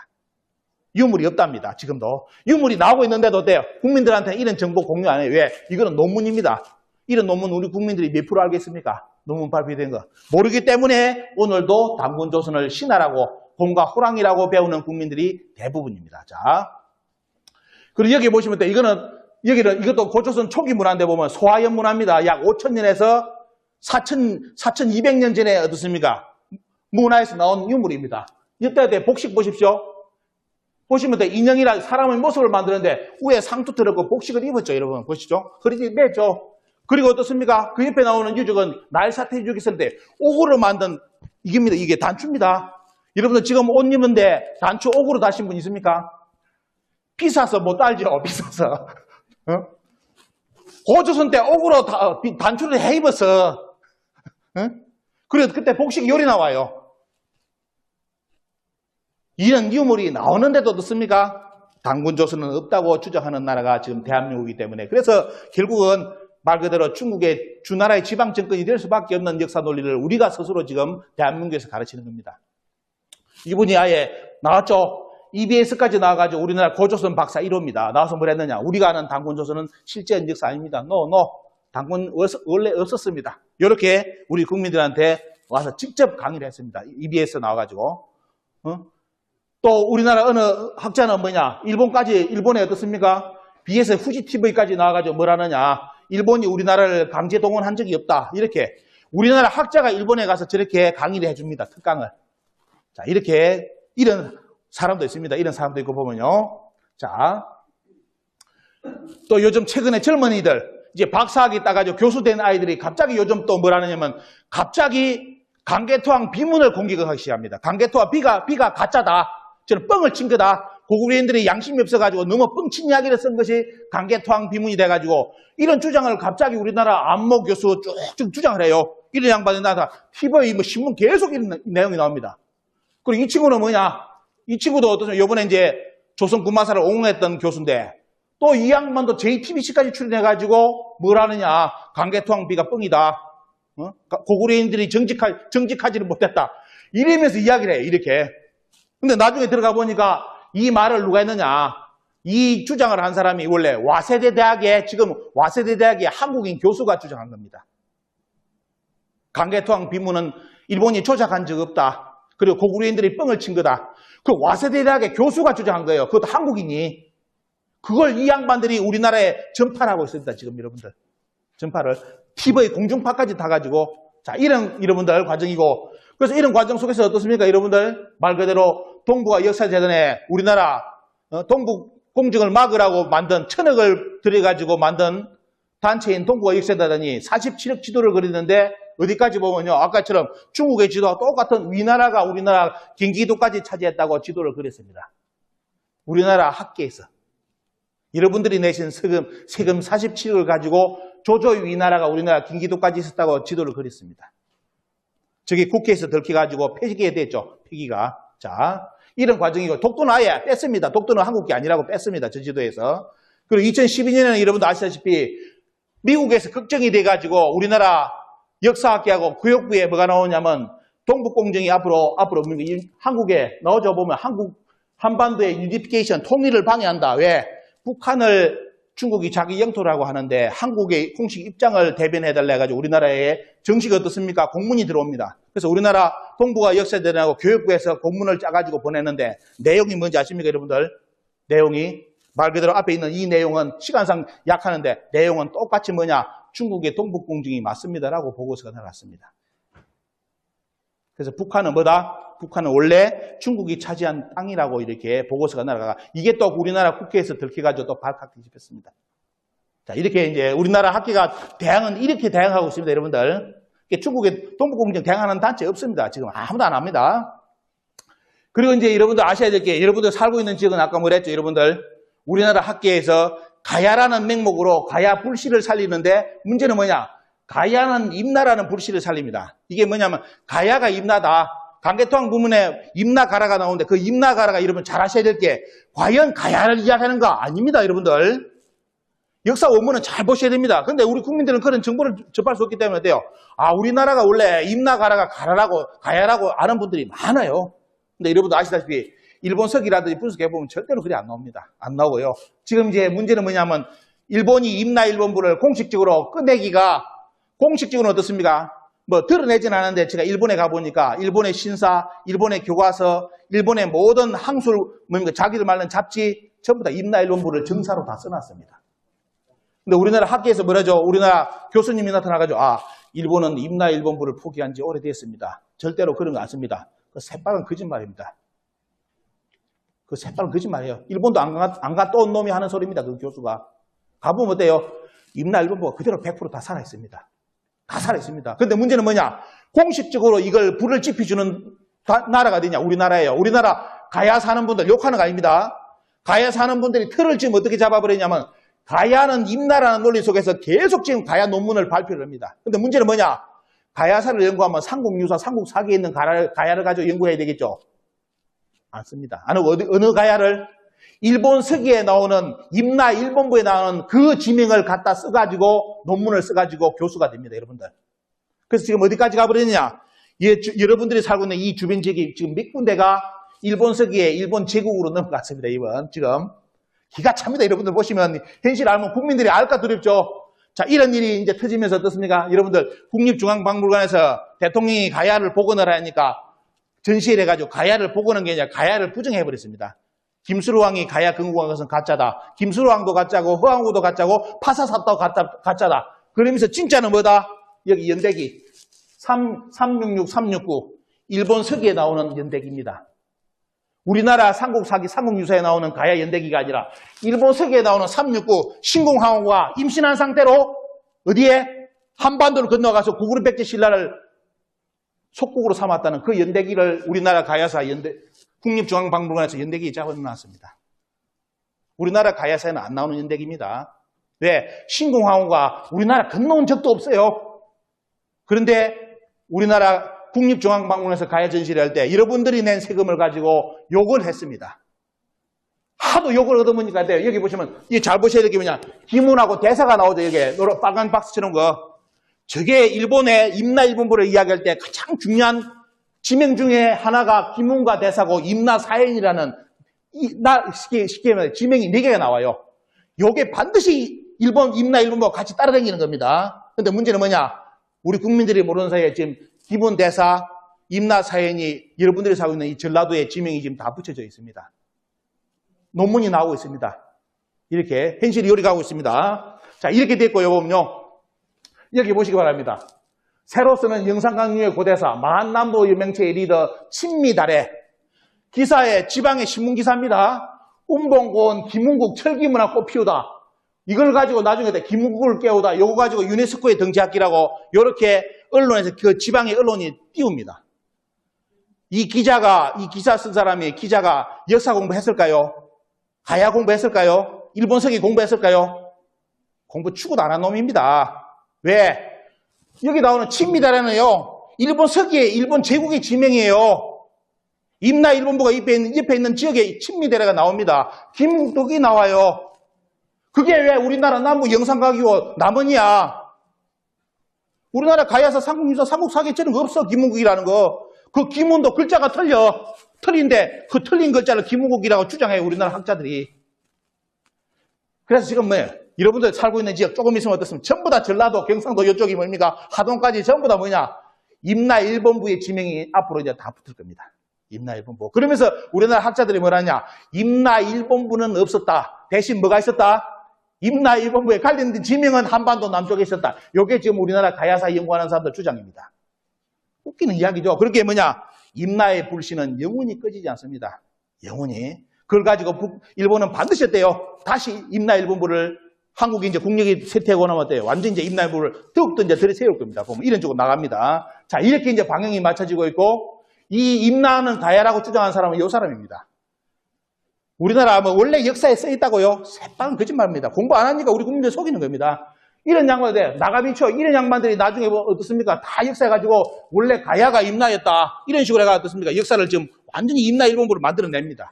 유물이 없답니다. 지금도. 유물이 나오고 있는데도 어때요? 국민들한테 이런 정보 공유 안 해요. 왜? 이거는 논문입니다. 이런 논문 우리 국민들이 몇 프로 알겠습니까? 논문 발표된 거. 모르기 때문에 오늘도 단군조선을 신하라고 곰과 호랑이라고 배우는 국민들이 대부분입니다. 자. 그리고 여기 보시면 또 이것도 고조선 초기 문화인데 보면 소화연 문화입니다. 약 5,000년에서 4,200년 전에 어떻습니까? 문화에서 나온 유물입니다. 이때 복식 보십시오. 보시면 인형이라 사람의 모습을 만드는데 위에 상투 들었고 복식을 입었죠. 여러분 보시죠. 허리띠 맸죠. 그리고 어떻습니까? 그 옆에 나오는 유적은 나일사태 유적이 있었는데 옥으로 만든 이깁니다. 이게 단추입니다. 여러분들 지금 옷 입는데 단추 옥으로 다신 분 있습니까? 비싸서 못 알죠. 비싸서. 어? 고조선 때 옥으로 단추를 해 입어서. 어? 그래서 그때 복식 요리 나와요. 이런 유물이 나오는데도 어떻습니까? 단군조선은 없다고 주장하는 나라가 지금 대한민국이기 때문에. 그래서 결국은 말 그대로 중국의 주나라의 지방 정권이 될 수밖에 없는 역사 논리를 우리가 스스로 지금 대한민국에서 가르치는 겁니다. 이분이 아예 나왔죠. EBS까지 나와가지고 우리나라 고조선 박사 1호입니다. 나와서 뭘 했느냐. 우리가 아는 단군조선은 실제 역사 아닙니다. No. 단군 원래 없었습니다. 이렇게 우리 국민들한테 와서 직접 강의를 했습니다. EBS 나와가지고. 또 우리나라 어느 학자는 뭐냐. 일본에 어떻습니까? BS 후지TV까지 나와가지고 뭘 하느냐. 일본이 우리나라를 강제 동원한 적이 없다. 이렇게 우리나라 학자가 일본에 가서 저렇게 강의를 해줍니다. 특강을. 자, 이렇게 이런 사람도 있습니다. 이런 사람도 있고 보면요. 자, 또 요즘 최근에 젊은이들 이제 박사학위 따가지고 교수된 아이들이 갑자기 요즘 또 뭘 하느냐면 갑자기 강개토항 비문을 공격을 하기 시작합니다. 강개토항 비가 가짜다. 저는 뻥을 친 거다. 고구려인들이 양심이 없어가지고 너무 뻥친 이야기를 쓴 것이 강개토항 비문이 돼가지고 이런 주장을 갑자기 우리나라 안모 교수 쭉 주장을 해요. 이런 양반이 나다 TV에 뭐 신문 계속 이런 내용이 나옵니다. 그리고 이 친구는 뭐냐? 이 친구도 어떠세요? 요번에 이제 조선 군마사를 옹호했던 교수인데 또 이 양반도 JTBC까지 출연해가지고 뭘 하느냐? 강개토항 비가 뻥이다. 고구려인들이 정직하지를 못했다. 이러면서 이야기를 해요. 이렇게. 근데 나중에 들어가 보니까 이 말을 누가 했느냐. 이 주장을 한 사람이 원래 와세대 대학의 한국인 교수가 주장한 겁니다. 강개토항 비문은 일본이 조작한 적 없다. 그리고 고구려인들이 뻥을 친 거다. 그 와세대 대학의 교수가 주장한 거예요. 그것도 한국인이. 그걸 이 양반들이 우리나라에 전파를 하고 있습니다. 지금 여러분들. 전파를. TV 공중파까지 타가지고. 자, 이런 여러분들 과정이고. 그래서 이런 과정 속에서 어떻습니까? 여러분들 말 그대로 동북아 역사재단에 우리나라 동북 공정을 막으라고 만든 1000억을 들여가지고 만든 단체인 동북아 역사재단이 47억 지도를 그리는데 어디까지 보면요. 아까처럼 중국의 지도와 똑같은 위나라가 우리나라 경기도까지 차지했다고 지도를 그렸습니다. 우리나라 학계에서. 여러분들이 내신 세금 47억을 가지고 조조의 위나라가 우리나라 경기도까지 있었다고 지도를 그렸습니다. 저기 국회에서 들켜가지고 폐기가 됐죠. 폐기가. 자, 이런 과정이고 독도는 아예 뺐습니다. 독도는 한국이 아니라고 뺐습니다. 저 지도에서. 그리고 2012년에는 여러분도 아시다시피 미국에서 걱정이 돼가지고 우리나라 역사학계하고 교육부에 뭐가 나오냐면 동북공정이 앞으로 한국에 나오죠. 보면 한반도의 유니피케이션 통일을 방해한다. 왜? 북한을 중국이 자기 영토라고 하는데 한국의 공식 입장을 대변해달라 해가지고 우리나라에 정식 어떻습니까? 공문이 들어옵니다. 그래서 우리나라 동북아 역사재단하고 교육부에서 공문을 짜가지고 보냈는데 내용이 뭔지 아십니까 여러분들? 내용이 말 그대로 앞에 있는 이 내용은 시간상 약하는데 내용은 똑같이 뭐냐? 중국의 동북공정이 맞습니다라고 보고서가 나갔습니다. 그래서 북한은 뭐다? 북한은 원래 중국이 차지한 땅이라고 이렇게 보고서가 날아가. 이게 또 우리나라 국회에서 들켜가지고 또 발칵 뒤집혔습니다. 자, 이렇게 이제 우리나라 학계가 대항은 이렇게 대항하고 있습니다, 여러분들. 중국의 동북공정 대항하는 단체 없습니다. 지금 아무도 안 합니다. 그리고 이제 여러분들 아셔야 될 게 여러분들 살고 있는 지역은 아까 뭐랬죠, 여러분들? 우리나라 학계에서 가야라는 명목으로 가야 불씨를 살리는데 문제는 뭐냐? 가야는 임나라는 불씨를 살립니다. 이게 뭐냐면 가야가 임나다. 강개토항 부문에 임나가라가 나오는데 그 임나가라가 여러분 잘 아셔야 될 게 과연 가야를 이야기하는 거 아닙니다, 여러분들. 역사 원문은 잘 보셔야 됩니다. 그런데 우리 국민들은 그런 정보를 접할 수 없기 때문에 어때요? 아, 우리나라가 원래 임나가라가 가야라고 아는 분들이 많아요. 근데 여러분도 아시다시피 일본서기라든지 분석해보면 절대로 그리 안 나옵니다. 안 나오고요. 지금 이제 문제는 뭐냐면 일본이 임나일본부를 공식적으로 꺼내기가 공식적으로는 어떻습니까? 뭐 드러내진 않았는데 제가 일본에 가보니까 일본의 신사, 일본의 교과서, 일본의 모든 항술, 자기들 말하는 잡지 전부 다 임나일본부를 정사로 다 써놨습니다. 근데 우리나라 학계에서 뭐라죠? 우리나라 교수님이 나타나가지고 일본은 임나일본부를 포기한 지 오래됐습니다. 절대로 그런 거 안 씁니다. 그 새빨간 거짓말입니다. 그 새빨간 거짓말이에요. 일본도 안 갔다 온 놈이 하는 소리입니다. 그 교수가. 가보면 어때요? 임나일본부가 그대로 100% 다 살아있습니다. 다 살아있습니다. 근데 문제는 뭐냐? 공식적으로 이걸 불을 지펴주는 나라가 어디냐? 우리나라예요. 우리나라 가야 사는 분들 욕하는 거 아닙니다. 가야 사는 분들이 틀을 지금 어떻게 잡아버리냐면 가야는 임나라는 논리 속에서 계속 지금 가야 논문을 발표를 합니다. 근데 문제는 뭐냐? 가야사를 연구하면 삼국유사, 삼국사기에 있는 가야를 가지고 연구해야 되겠죠? 안 씁니다. 어느 가야를? 일본 서기에 나오는 임나 일본부에 나오는 그 지명을 갖다 써가지고 논문을 써가지고 교수가 됩니다. 여러분들. 그래서 지금 어디까지 가버렸느냐? 여러분들이 살고 있는 이 주변 지역이 지금 몇 군데가 일본 서기에 일본 제국으로 넘어갔습니다. 이번 지금. 기가 찹니다. 여러분들 보시면 현실 알면 국민들이 알까 두렵죠? 자, 이런 일이 이제 터지면서 어떻습니까? 여러분들 국립중앙박물관에서 대통령이 가야를 복원을 하니까 전시를 해가지고 가야를 복원한 게 아니라 가야를 부정해버렸습니다. 김수로왕이 가야 건국한 것은 가짜다. 김수로왕도 가짜고 허왕우도 가짜고 파사사도 가짜다. 그러면서 진짜는 뭐다? 여기 연대기 366, 369 일본 서기에 나오는 연대기입니다. 우리나라 삼국사기, 삼국유사에 나오는 가야 연대기가 아니라 일본 서기에 나오는 369 신공항우가 임신한 상태로 어디에? 한반도를 건너가서 구구르백제 신라를 속국으로 삼았다는 그 연대기를 우리나라 가야사 국립중앙박물관에서 연대기 잡아놨습니다. 우리나라 가야사에는 안 나오는 연대기입니다. 왜? 신공항우가 우리나라 건너온 적도 없어요. 그런데 우리나라 국립중앙박물관에서 가야 전시를 할 때 여러분들이 낸 세금을 가지고 욕을 했습니다. 하도 욕을 얻어먹으니까 돼요. 여기 보시면 이게 잘 보셔야 될 게 뭐냐? 기문하고 대사가 나오죠. 여기 빨간 박스처럼 거. 저게 일본의 임나 일본부를 이야기할 때 가장 중요한 지명 중에 하나가 기문과 대사고 임나 사행이라는 쉽게 말해 지명이 4개가 나와요. 요게 반드시 임나 일본부와 같이 따라다니는 겁니다. 근데 문제는 뭐냐? 우리 국민들이 모르는 사이에 지금 기문 대사, 임나 사행이 여러분들이 살고 있는 이 전라도의 지명이 지금 다 붙여져 있습니다. 논문이 나오고 있습니다. 이렇게 현실이 요리가고 있습니다. 자, 이렇게 됐고요. 보면요. 여기 보시기 바랍니다. 새로 쓰는 영산강유의 고대사, 만남도 유명체의 리더 친미달의 기사에 지방의 신문기사입니다. 운봉고원 김문국 철기문화 꽃피우다. 이걸 가지고 나중에 김문국을 깨우다. 요거 가지고 유네스코에 등재하기라고 이렇게 언론에서 그 지방의 언론이 띄웁니다. 이 기사 쓴 사람이 기자가 역사 공부했을까요? 가야 공부했을까요? 일본 서기 공부했을까요? 공부 추구도 안 한 놈입니다. 왜? 여기 나오는 친미달에는요, 일본 서기의 일본 제국의 지명이에요. 임나 일본부가 옆에 있는 지역에 친미달에가 나옵니다. 김문국이 나와요. 그게 왜 우리나라 남부 영산가기호 남원이야? 우리나라 가야사 삼국유사 삼국사기처럼 없어. 김문국이라는 거. 그 김문도 글자가 틀린데 그 틀린 글자를 김문국이라고 주장해요. 우리나라 학자들이. 그래서 지금 뭐예요? 여러분들 살고 있는 지역 조금 있으면 어떻습니까? 전부 다 전라도, 경상도 이쪽이 뭡니까? 하동까지 전부 다 뭐냐? 임나 일본부의 지명이 앞으로 이제 다 붙을 겁니다. 임나 일본부. 그러면서 우리나라 학자들이 뭐라냐? 임나 일본부는 없었다. 대신 뭐가 있었다? 임나 일본부에 관련된 지명은 한반도 남쪽에 있었다. 이게 지금 우리나라 가야사 연구하는 사람들 주장입니다. 웃기는 이야기죠. 그렇게 뭐냐? 임나의 불씨는 영원히 꺼지지 않습니다. 영원히. 그걸 가지고 일본은 반드시 했대요. 다시 임나 일본부를 한국이 이제 국력이 쇠퇴하고 나면 어때요? 완전 이제 임나 일본부를 더욱더 이제 들이세울 겁니다. 보면 이런 쪽으로 나갑니다. 자, 이렇게 이제 방향이 맞춰지고 있고, 이 임나는 가야라고 주장하는 사람은 이 사람입니다. 우리나라 뭐 원래 역사에 써 있다고요? 새빵 거짓말입니다. 공부 안 하니까 우리 국민들 속이는 겁니다. 이런 양반들, 나가미쳐, 이런 양반들이 나중에 뭐 어떻습니까? 다 역사해가지고 원래 가야가 임나였다. 이런 식으로 해가 어떻습니까? 역사를 지금 완전히 임나 일본부를 만들어냅니다.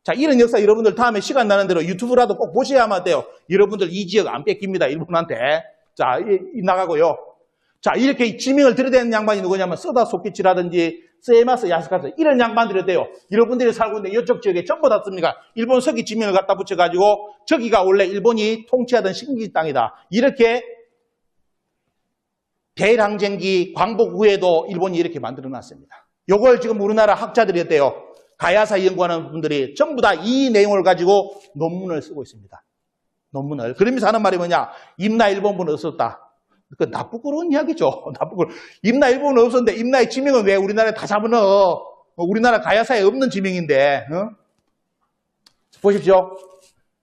자, 이런 역사 여러분들 다음에 시간 나는 대로 유튜브라도 꼭 보셔야만 돼요. 여러분들 이 지역 안 뺏깁니다. 일본한테. 자, 나가고요. 자, 이렇게 지명을 들여대는 양반이 누구냐면 서다 소키치라든지 세마스 야스카스 이런 양반들이 돼요. 여러분들이 살고 있는 이쪽 지역에 전부 다 씁니까? 일본 서기 지명을 갖다 붙여가지고 저기가 원래 일본이 통치하던 식민지 땅이다. 이렇게 대일항쟁기 광복 후에도 일본이 이렇게 만들어놨습니다. 요걸 지금 우리나라 학자들이 했대요. 가야사 연구하는 분들이 전부 다 이 내용을 가지고 논문을 쓰고 있습니다. 논문을. 그러면서 하는 말이 뭐냐? 임나 일본부는 없었다. 그 나쁘고로운 이야기죠. 나쁘고. 임나 일본은 없었는데 임나의 지명은 왜 우리나라에 다 잡아넣어? 우리나라 가야사에 없는 지명인데. 보십시오.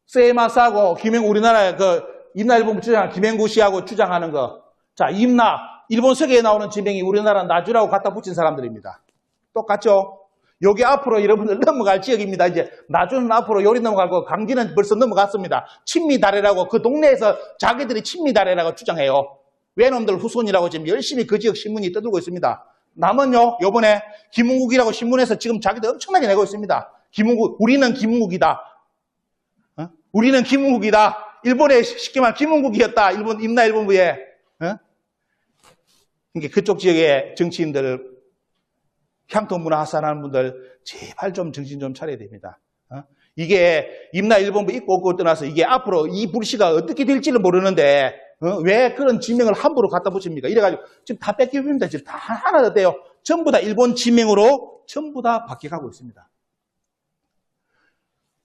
세마스하고 김행구 우리나라의 그 임나 일본부 주장하는 김행구 씨하고 주장하는 거. 자, 임나 일본 서기에 나오는 지명이 우리나라 나주라고 갖다 붙인 사람들입니다. 똑같죠? 여기 앞으로 여러분들 넘어갈 지역입니다. 이제 나주는 앞으로 요리 넘어가고 강진은 벌써 넘어갔습니다. 친미다래라고 그 동네에서 자기들이 친미다래라고 주장해요. 외놈들 후손이라고 지금 열심히 그 지역 신문이 떠들고 있습니다. 남은요, 요번에 김은국이라고 신문에서 지금 자기들 엄청나게 내고 있습니다. 김은국, 우리는 김은국이다. 우리는 김은국이다. 일본에 쉽게 말하면 김은국이었다. 일본, 임나일본부에. 그러니까 그쪽 지역의 정치인들, 향토문화 하산하는 분들, 제발 좀 정신 좀 차려야 됩니다. 이게 임나일본부 있고 없고 떠나서 이게 앞으로 이 불씨가 어떻게 될지를 모르는데, 왜 그런 지명을 함부로 갖다 붙입니까? 이래가지고 지금 다 뺏겨버립니다. 지금 다 하나 어때요? 전부 다 일본 지명으로 전부 다 바뀌어가고 있습니다.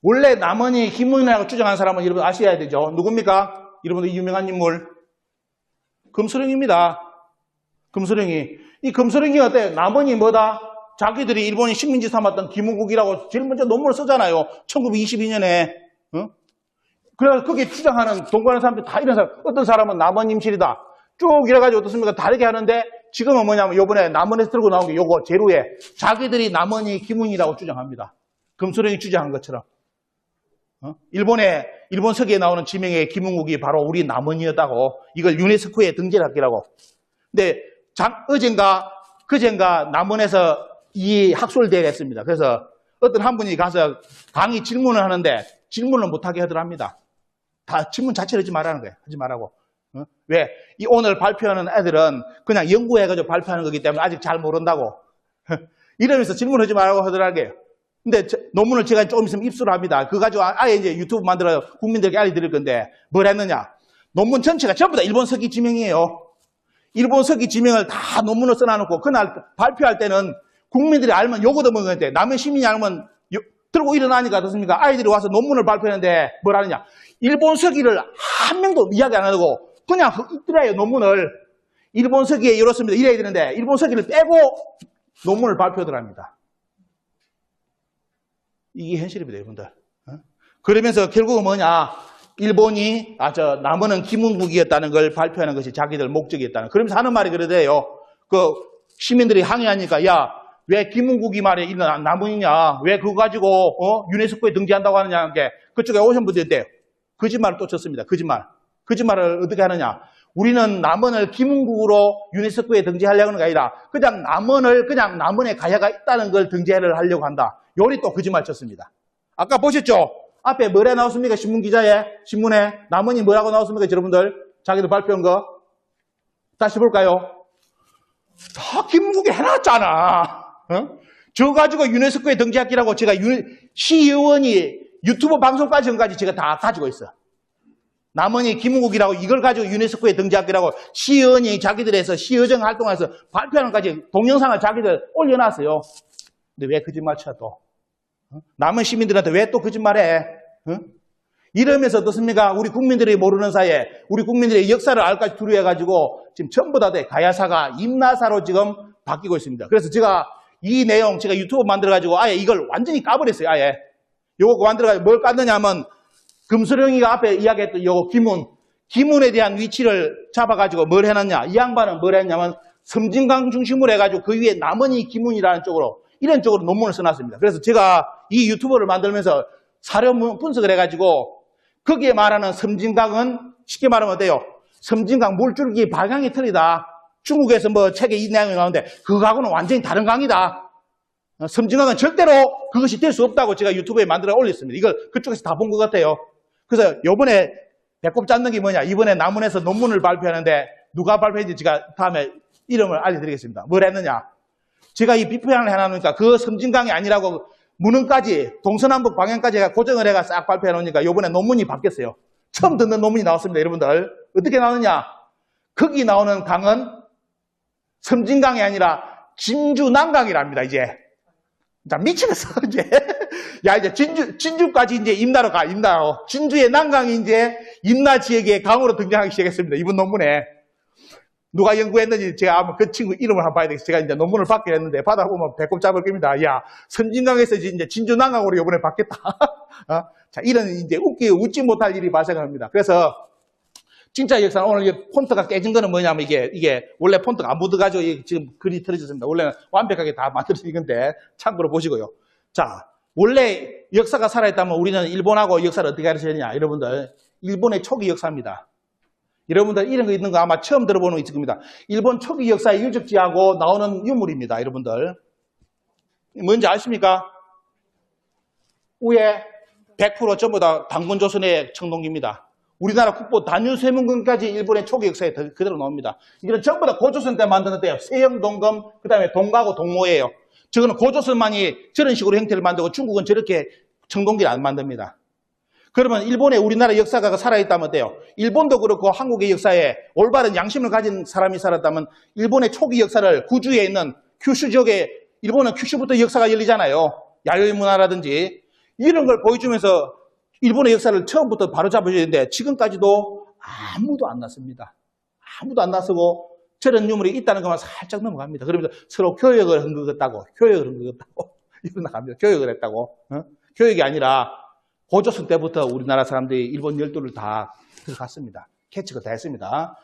원래 남원이 김문이라고 주장한 사람은 여러분 아셔야 되죠. 누굽니까? 여러분들 유명한 인물. 금수령입니다. 금수령이. 이 금수령이 어때요? 남원이 뭐다? 자기들이 일본이 식민지 삼았던 김은국이라고 제일 먼저 논문을 쓰잖아요. 1922년에. 그래서 거기에 주장하는 동거하는 사람들 다 이런 사람. 어떤 사람은 남원 임실이다. 쭉 이래가지고 어떻습니까? 다르게 하는데 지금은 뭐냐면 요번에 남원에서 들고 나온 게 요거 제로에 자기들이 남원이 김은이라고 주장합니다. 금수령이 주장한 것처럼. 일본 서기에 나오는 지명의 김은국이 바로 우리 남원이었다고 이걸 유네스코에 등재하기라고. 근데 그젠가 남원에서 이 학술대회를 했습니다. 그래서 어떤 한 분이 가서 강의 질문을 하는데 질문을 못하게 하더랍니다. 다 질문 자체를 하지 말라는 거예요. 하지 말라고. 왜? 이 오늘 발표하는 애들은 그냥 연구해가지고 발표하는 거기 때문에 아직 잘 모른다고. 이러면서 질문하지 말라고 하더라고요. 근데 논문을 제가 조금 있으면 입수를 합니다. 그거 가지고 아예 이제 유튜브 만들어 국민들에게 알려드릴 건데 뭘 했느냐. 논문 전체가 전부 다 일본 서기 지명이에요. 일본 서기 지명을 다 논문을 써놔놓고 그날 발표할 때는 국민들이 알면 요거도 먹는데 남의 시민이 알면 들고 일어나니까 어떻습니까? 아이들이 와서 논문을 발표하는데 뭘 하느냐. 일본 서기를 한 명도 이야기 안 하고 그냥 읽더래요, 논문을. 일본 서기에 이렇습니다. 이래야 되는데 일본 서기를 빼고 논문을 발표하더랍니다. 이게 현실입니다, 여러분들. 그러면서 결국은 뭐냐. 일본이, 남원은 김은국이었다는 걸 발표하는 것이 자기들 목적이었다는. 그러면서 하는 말이 그러대요. 그 시민들이 항의하니까, 야, 왜 김은국이 말에 있는 남원이냐. 왜 그거 가지고, 유네스코에 등재한다고 하느냐. 게 그쪽에 오신 분들이 있대요. 거짓말을 또 쳤습니다. 거짓말을 어떻게 하느냐. 우리는 남원을 김은국으로 유네스코에 등재하려고 하는 게 아니라 그냥 남원에 가야가 있다는 걸 등재를 하려고 한다. 요리 또 거짓말 쳤습니다. 아까 보셨죠? 앞에 뭐래 나왔습니까? 신문에 남원이 뭐라고 나왔습니까? 여러분들 자기들 발표한 거 다시 볼까요? 다 김은국이 해놨잖아. 저 가지고 유네스코에 등재하기라고 제가 시의원이 유튜브 방송까지 전까지 제가 다 가지고 있어. 남원이 김은국이라고 이걸 가지고 유네스코에 등재하기라고 시의원이 자기들에서 시의정 활동해서 발표하는 까지 동영상을 자기들 올려놨어요. 근데 왜 거짓말 쳐 또? 남은 시민들한테 왜 또 거짓말해? 이러면서 어떻습니까? 우리 국민들이 모르는 사이에 우리 국민들의 역사를 알까지 두려워해가지고 지금 전부 다 임나사가 임나사로 지금 바뀌고 있습니다. 그래서 제가 이 내용 제가 유튜브 만들어가지고 아예 이걸 완전히 까버렸어요. 아예. 요거 만들어가지고 뭘 깠느냐 하면 금수령이가 앞에 이야기했던 요 기문에 대한 위치를 잡아가지고 뭘 해놨냐. 이 양반은 뭘 했냐면 섬진강 중심으로 해가지고 그 위에 남원이 기문이라는 쪽으로 이런 쪽으로 논문을 써놨습니다. 그래서 제가 이 유튜브를 만들면서 사료 분석을 해가지고 거기에 말하는 섬진강은 쉽게 말하면 어때요? 섬진강 물줄기 방향이 틀리다. 중국에서 뭐 책에 이 내용이 나오는데 그거하고는 완전히 다른 강이다. 섬진강은 절대로 그것이 될 수 없다고 제가 유튜브에 만들어 올렸습니다. 이걸 그쪽에서 다 본 것 같아요. 그래서 요번에 배꼽 잡는 게 뭐냐. 이번에 남원에서 논문을 발표하는데 누가 발표했는지 제가 다음에 이름을 알려드리겠습니다. 뭘 했느냐. 제가 이 비표양을 해놨으니까 그 섬진강이 아니라고 문흥까지 동서남북 방향까지 고정을 해가 싹 발표해 놓으니까 요번에 논문이 바뀌었어요. 처음 듣는 논문이 나왔습니다. 여러분들. 어떻게 나오느냐. 거기 나오는 강은 섬진강이 아니라 진주 남강이랍니다. 이제. 자, 미치겠어, 이제. 야, 이제 진주까지 이제 임나로 가, 임나로. 진주의 남강이 이제 임나 지역의 강으로 등장하기 시작했습니다. 이번 논문에. 누가 연구했는지 제가 아마 그 친구 이름을 한번 봐야 되겠어요. 제가 이제 논문을 받기로 했는데, 받아보면 배꼽 잡을 겁니다. 야, 섬진강에서 이제 진주 남강으로 이번에 받겠다. 자, 이런 이제 웃지 못할 일이 발생합니다. 그래서 진짜 역사는 오늘 이 폰트가 깨진 거는 뭐냐면 이게 원래 폰트가 안 묻어가지고 지금 글이 틀어졌습니다. 원래는 완벽하게 다 만들어진 건데 참고로 보시고요. 자, 원래 역사가 살아있다면 우리는 일본하고 역사를 어떻게 가르치느냐. 여러분들, 일본의 초기 역사입니다. 여러분들 이런 거 있는 거 아마 처음 들어보는 거 있을 겁니다. 일본 초기 역사의 유적지하고 나오는 유물입니다. 여러분들. 뭔지 아십니까? 위에 100% 전부 다 단군조선의 청동기입니다. 우리나라 국보 단유세문금까지 일본의 초기 역사에 그대로 나옵니다. 이거는 전부 다 고조선 때 만드는데요. 세형동검, 그 다음에 동가고 동모예요. 저거는 고조선만이 저런 식으로 형태를 만들고 중국은 저렇게 청동기를 안 만듭니다. 그러면 일본의 우리나라 역사가 살아있다면 어때요? 일본도 그렇고 한국의 역사에 올바른 양심을 가진 사람이 살았다면 일본의 초기 역사를 구주에 있는 큐슈 지역에 일본은 큐슈부터 역사가 열리잖아요. 야요이 문화라든지 이런 걸 보여주면서 일본의 역사를 처음부터 바로잡아야 되는데 지금까지도 아무도 안 났습니다. 아무도 안 나서고 저런 유물이 있다는 것만 살짝 넘어갑니다. 그러면서 서로 교역을 헝긋었다고 이런 나갑니다. 교역을 했다고. 교역이 아니라 고조선 때부터 우리나라 사람들이 일본 열도를 다 들어갔습니다. 캐치가 다 했습니다.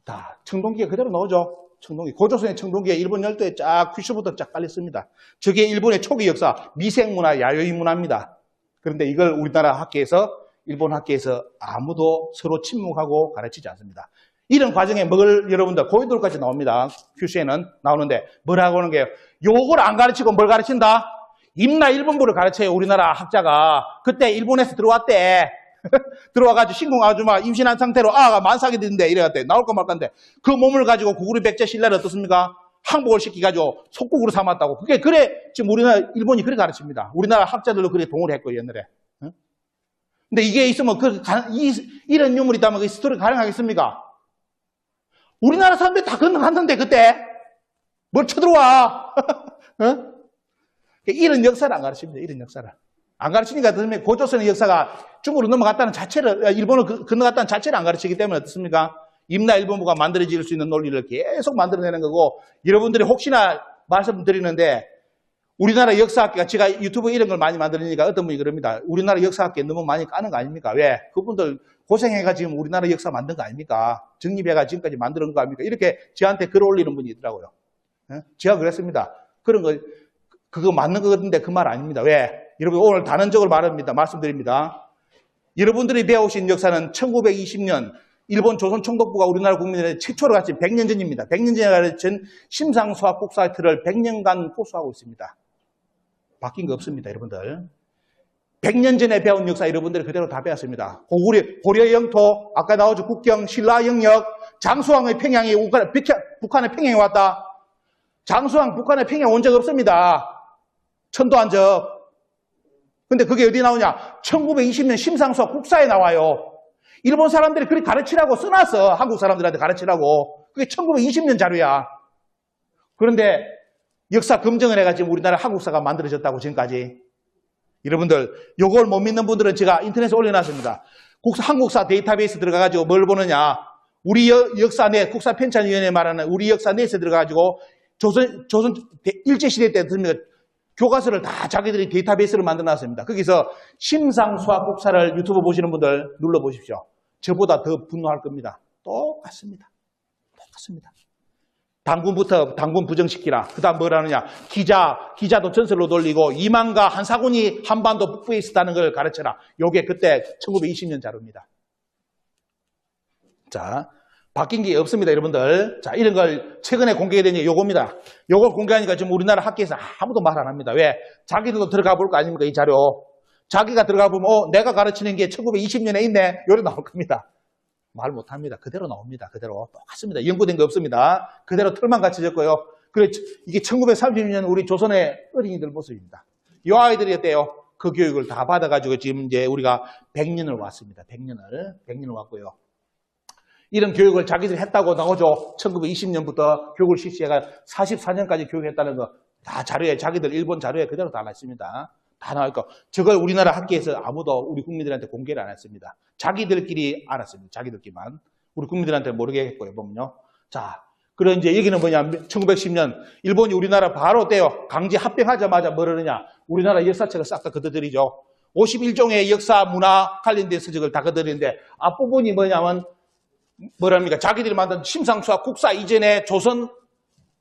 다 청동기가 그대로 나오죠. 청동기. 고조선의 청동기에 일본 열도에 쫙 큐슈부터 쫙 깔렸습니다. 저게 일본의 초기 역사, 미생문화, 야요이 문화입니다. 그런데 이걸 우리나라 학계에서, 일본 학계에서 아무도 서로 침묵하고 가르치지 않습니다. 이런 과정에 뭘 여러분들 고인돌까지 나옵니다. 큐슈에는 나오는데 뭐라고 하는 게요? 요걸 안 가르치고 뭘 가르친다? 임나 일본부를 가르쳐요. 우리나라 학자가. 그때 일본에서 들어왔대. 들어와가지고 신궁 아줌마 임신한 상태로 아가 만삭이 됐는데 이래갔대. 나올까 말까인데 그 몸을 가지고 구구리 백제 신라를 어떻습니까? 항복을 시키가지고 속국으로 삼았다고. 그게 그래 지금 우리나라 일본이 그래 가르칩니다. 우리나라 학자들도 그래 동을 했고 옛날에. 근데 이게 있으면 이런 유물이 있다면 그 스토리 가능하겠습니까? 우리나라 사람들이 다 건너갔는데 그때 뭘 쳐들어와? 이런 역사를 안 가르칩니다. 이런 역사를. 안 가르치니까 어떻습니까? 고조선의 역사가 중국으로 넘어갔다는 자체를, 일본을 건너갔다는 자체를 안 가르치기 때문에 어떻습니까? 임나 일본부가 만들어질 수 있는 논리를 계속 만들어내는 거고, 여러분들이 혹시나 말씀드리는데, 우리나라 역사학계가 제가 유튜브 이런 걸 많이 만들으니까 어떤 분이 그럽니다. 우리나라 역사학계 너무 많이 까는 거 아닙니까? 왜? 그분들 고생해가 지금 우리나라 역사 만든 거 아닙니까? 정립해가 지금까지 만드는 거 아닙니까? 이렇게 저한테 글 올리는 분이 있더라고요. 제가 그랬습니다. 그런 거, 그거 맞는 거 같은데 그 말 아닙니다. 왜? 여러분 오늘 단언적으로 말씀드립니다. 여러분들이 배우신 역사는 1920년 일본 조선총독부가 우리나라 국민들의 최초로 가르친 100년 전입니다. 100년 전에 가르친 심상수학 국사이트를 100년간 호수하고 있습니다. 바뀐 거 없습니다. 여러분들. 100년 전에 배운 역사 여러분들이 그대로 다 배웠습니다. 고려 영토, 아까 나오죠. 국경, 신라 영역, 장수왕의 평양이 북한의 평양에 왔다. 장수왕 북한의 평양에 온 적 없습니다. 천도 한 적. 근데 그게 어디 나오냐? 1920년 심상수학 국사에 나와요. 일본 사람들이 그렇게 가르치라고 써놨어. 한국 사람들한테 가르치라고. 그게 1920년 자료야. 그런데 역사 검증을 해가지고 우리나라 한국사가 만들어졌다고 지금까지. 여러분들 요걸 못 믿는 분들은 제가 인터넷에 올려놨습니다. 한국사 데이터베이스 들어가가지고 뭘 보느냐. 우리 역사넷, 국사편찬위원회 말하는 우리 역사넷에 들어가가지고 조선 일제시대 때 교과서를 다 자기들이 데이터베이스를 만들어놨습니다. 거기서 심상수학 국사를 유튜브 보시는 분들 눌러보십시오. 저보다 더 분노할 겁니다. 똑같습니다. 똑같습니다. 당군 부정시키라. 그 다음 뭐라느냐. 기자도 전설로 돌리고 이만가 한사군이 한반도 북부에 있었다는 걸 가르쳐라. 요게 그때 1920년 자료입니다. 자, 바뀐 게 없습니다, 여러분들. 자, 이런 걸 최근에 공개된 게 요겁니다. 요걸 공개하니까 지금 우리나라 학계에서 아무도 말 안 합니다. 왜? 자기들도 들어가 볼 거 아닙니까, 이 자료. 자기가 들어가 보면, 내가 가르치는 게 1920년에 있네. 요래 나올 겁니다. 말 못 합니다. 그대로 나옵니다. 그대로. 똑같습니다. 연구된 거 없습니다. 그대로 틀만 갖춰졌고요. 그래, 이게 1930년 우리 조선의 어린이들 모습입니다. 요 아이들이 어때요? 그 교육을 다 받아가지고 지금 이제 우리가 100년을 왔습니다. 100년을 왔고요. 이런 교육을 자기들이 했다고 나오죠. 1920년부터 교육을 실시해가 44년까지 교육했다는 거 다 자료에, 자기들 일본 자료에 그대로 다 나있습니다. 다 나와있고, 저걸 우리나라 학계에서 아무도 우리 국민들한테 공개를 안 했습니다. 자기들끼리 알았습니다. 자기들끼리만. 우리 국민들한테 모르게 했고요, 보면요. 자, 그런 이제 얘기는 뭐냐. 1910년, 일본이 우리나라 바로 떼요. 강제 합병하자마자 뭐 그러느냐. 우리나라 역사책을 싹 다 걷어들이죠. 51종의 역사, 문화 관련된 서적을 다 걷어들이는데, 앞부분이 뭐냐면, 뭐랍니까? 자기들이 만든 심상수와 국사 이전에 조선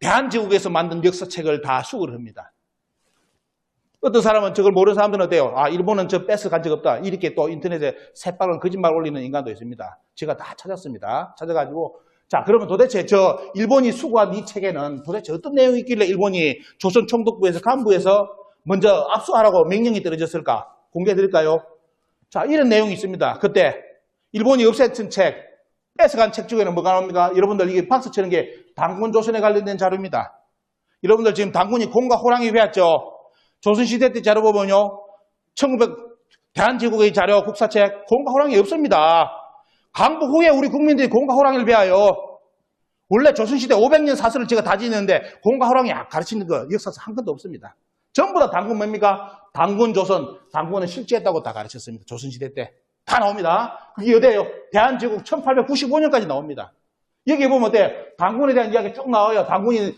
대한제국에서 만든 역사책을 다 수거를 합니다. 어떤 사람은 저걸 모르는 사람들은 어때요? 아, 일본은 저 뺏어간 적 없다. 이렇게 또 인터넷에 새빨간 거짓말 올리는 인간도 있습니다. 제가 다 찾았습니다. 찾아가지고 자, 그러면 도대체 저 일본이 수거한 이 책에는 도대체 어떤 내용이 있길래 일본이 조선 총독부에서 간부에서 먼저 압수하라고 명령이 떨어졌을까? 공개해 드릴까요? 자, 이런 내용이 있습니다. 그때 일본이 없앴던 책, 뺏어간 책 중에는 뭐가 나옵니까? 여러분들 이게 박수 치는 게 단군 조선에 관련된 자료입니다. 여러분들 지금 단군이 곰과 호랑이 배웠죠? 조선시대 때 자료 보면요. 1900 대한제국의 자료 국사책 곰과 호랑이 없습니다. 강복 후에 우리 국민들이 곰과 호랑이를 배워요. 원래 조선시대 500년 사설을 제가 다 지는데 곰과 호랑이 가르치는 거 역사서 한 건도 없습니다. 전부 다 단군 뭡니까? 단군 조선, 단군은 실제했다고 다 가르쳤습니다. 조선시대 때. 다 나옵니다. 그게 어디예요? 대한제국 1895년까지 나옵니다. 여기 보면 어때? 단군에 대한 이야기 쭉 나와요. 단군이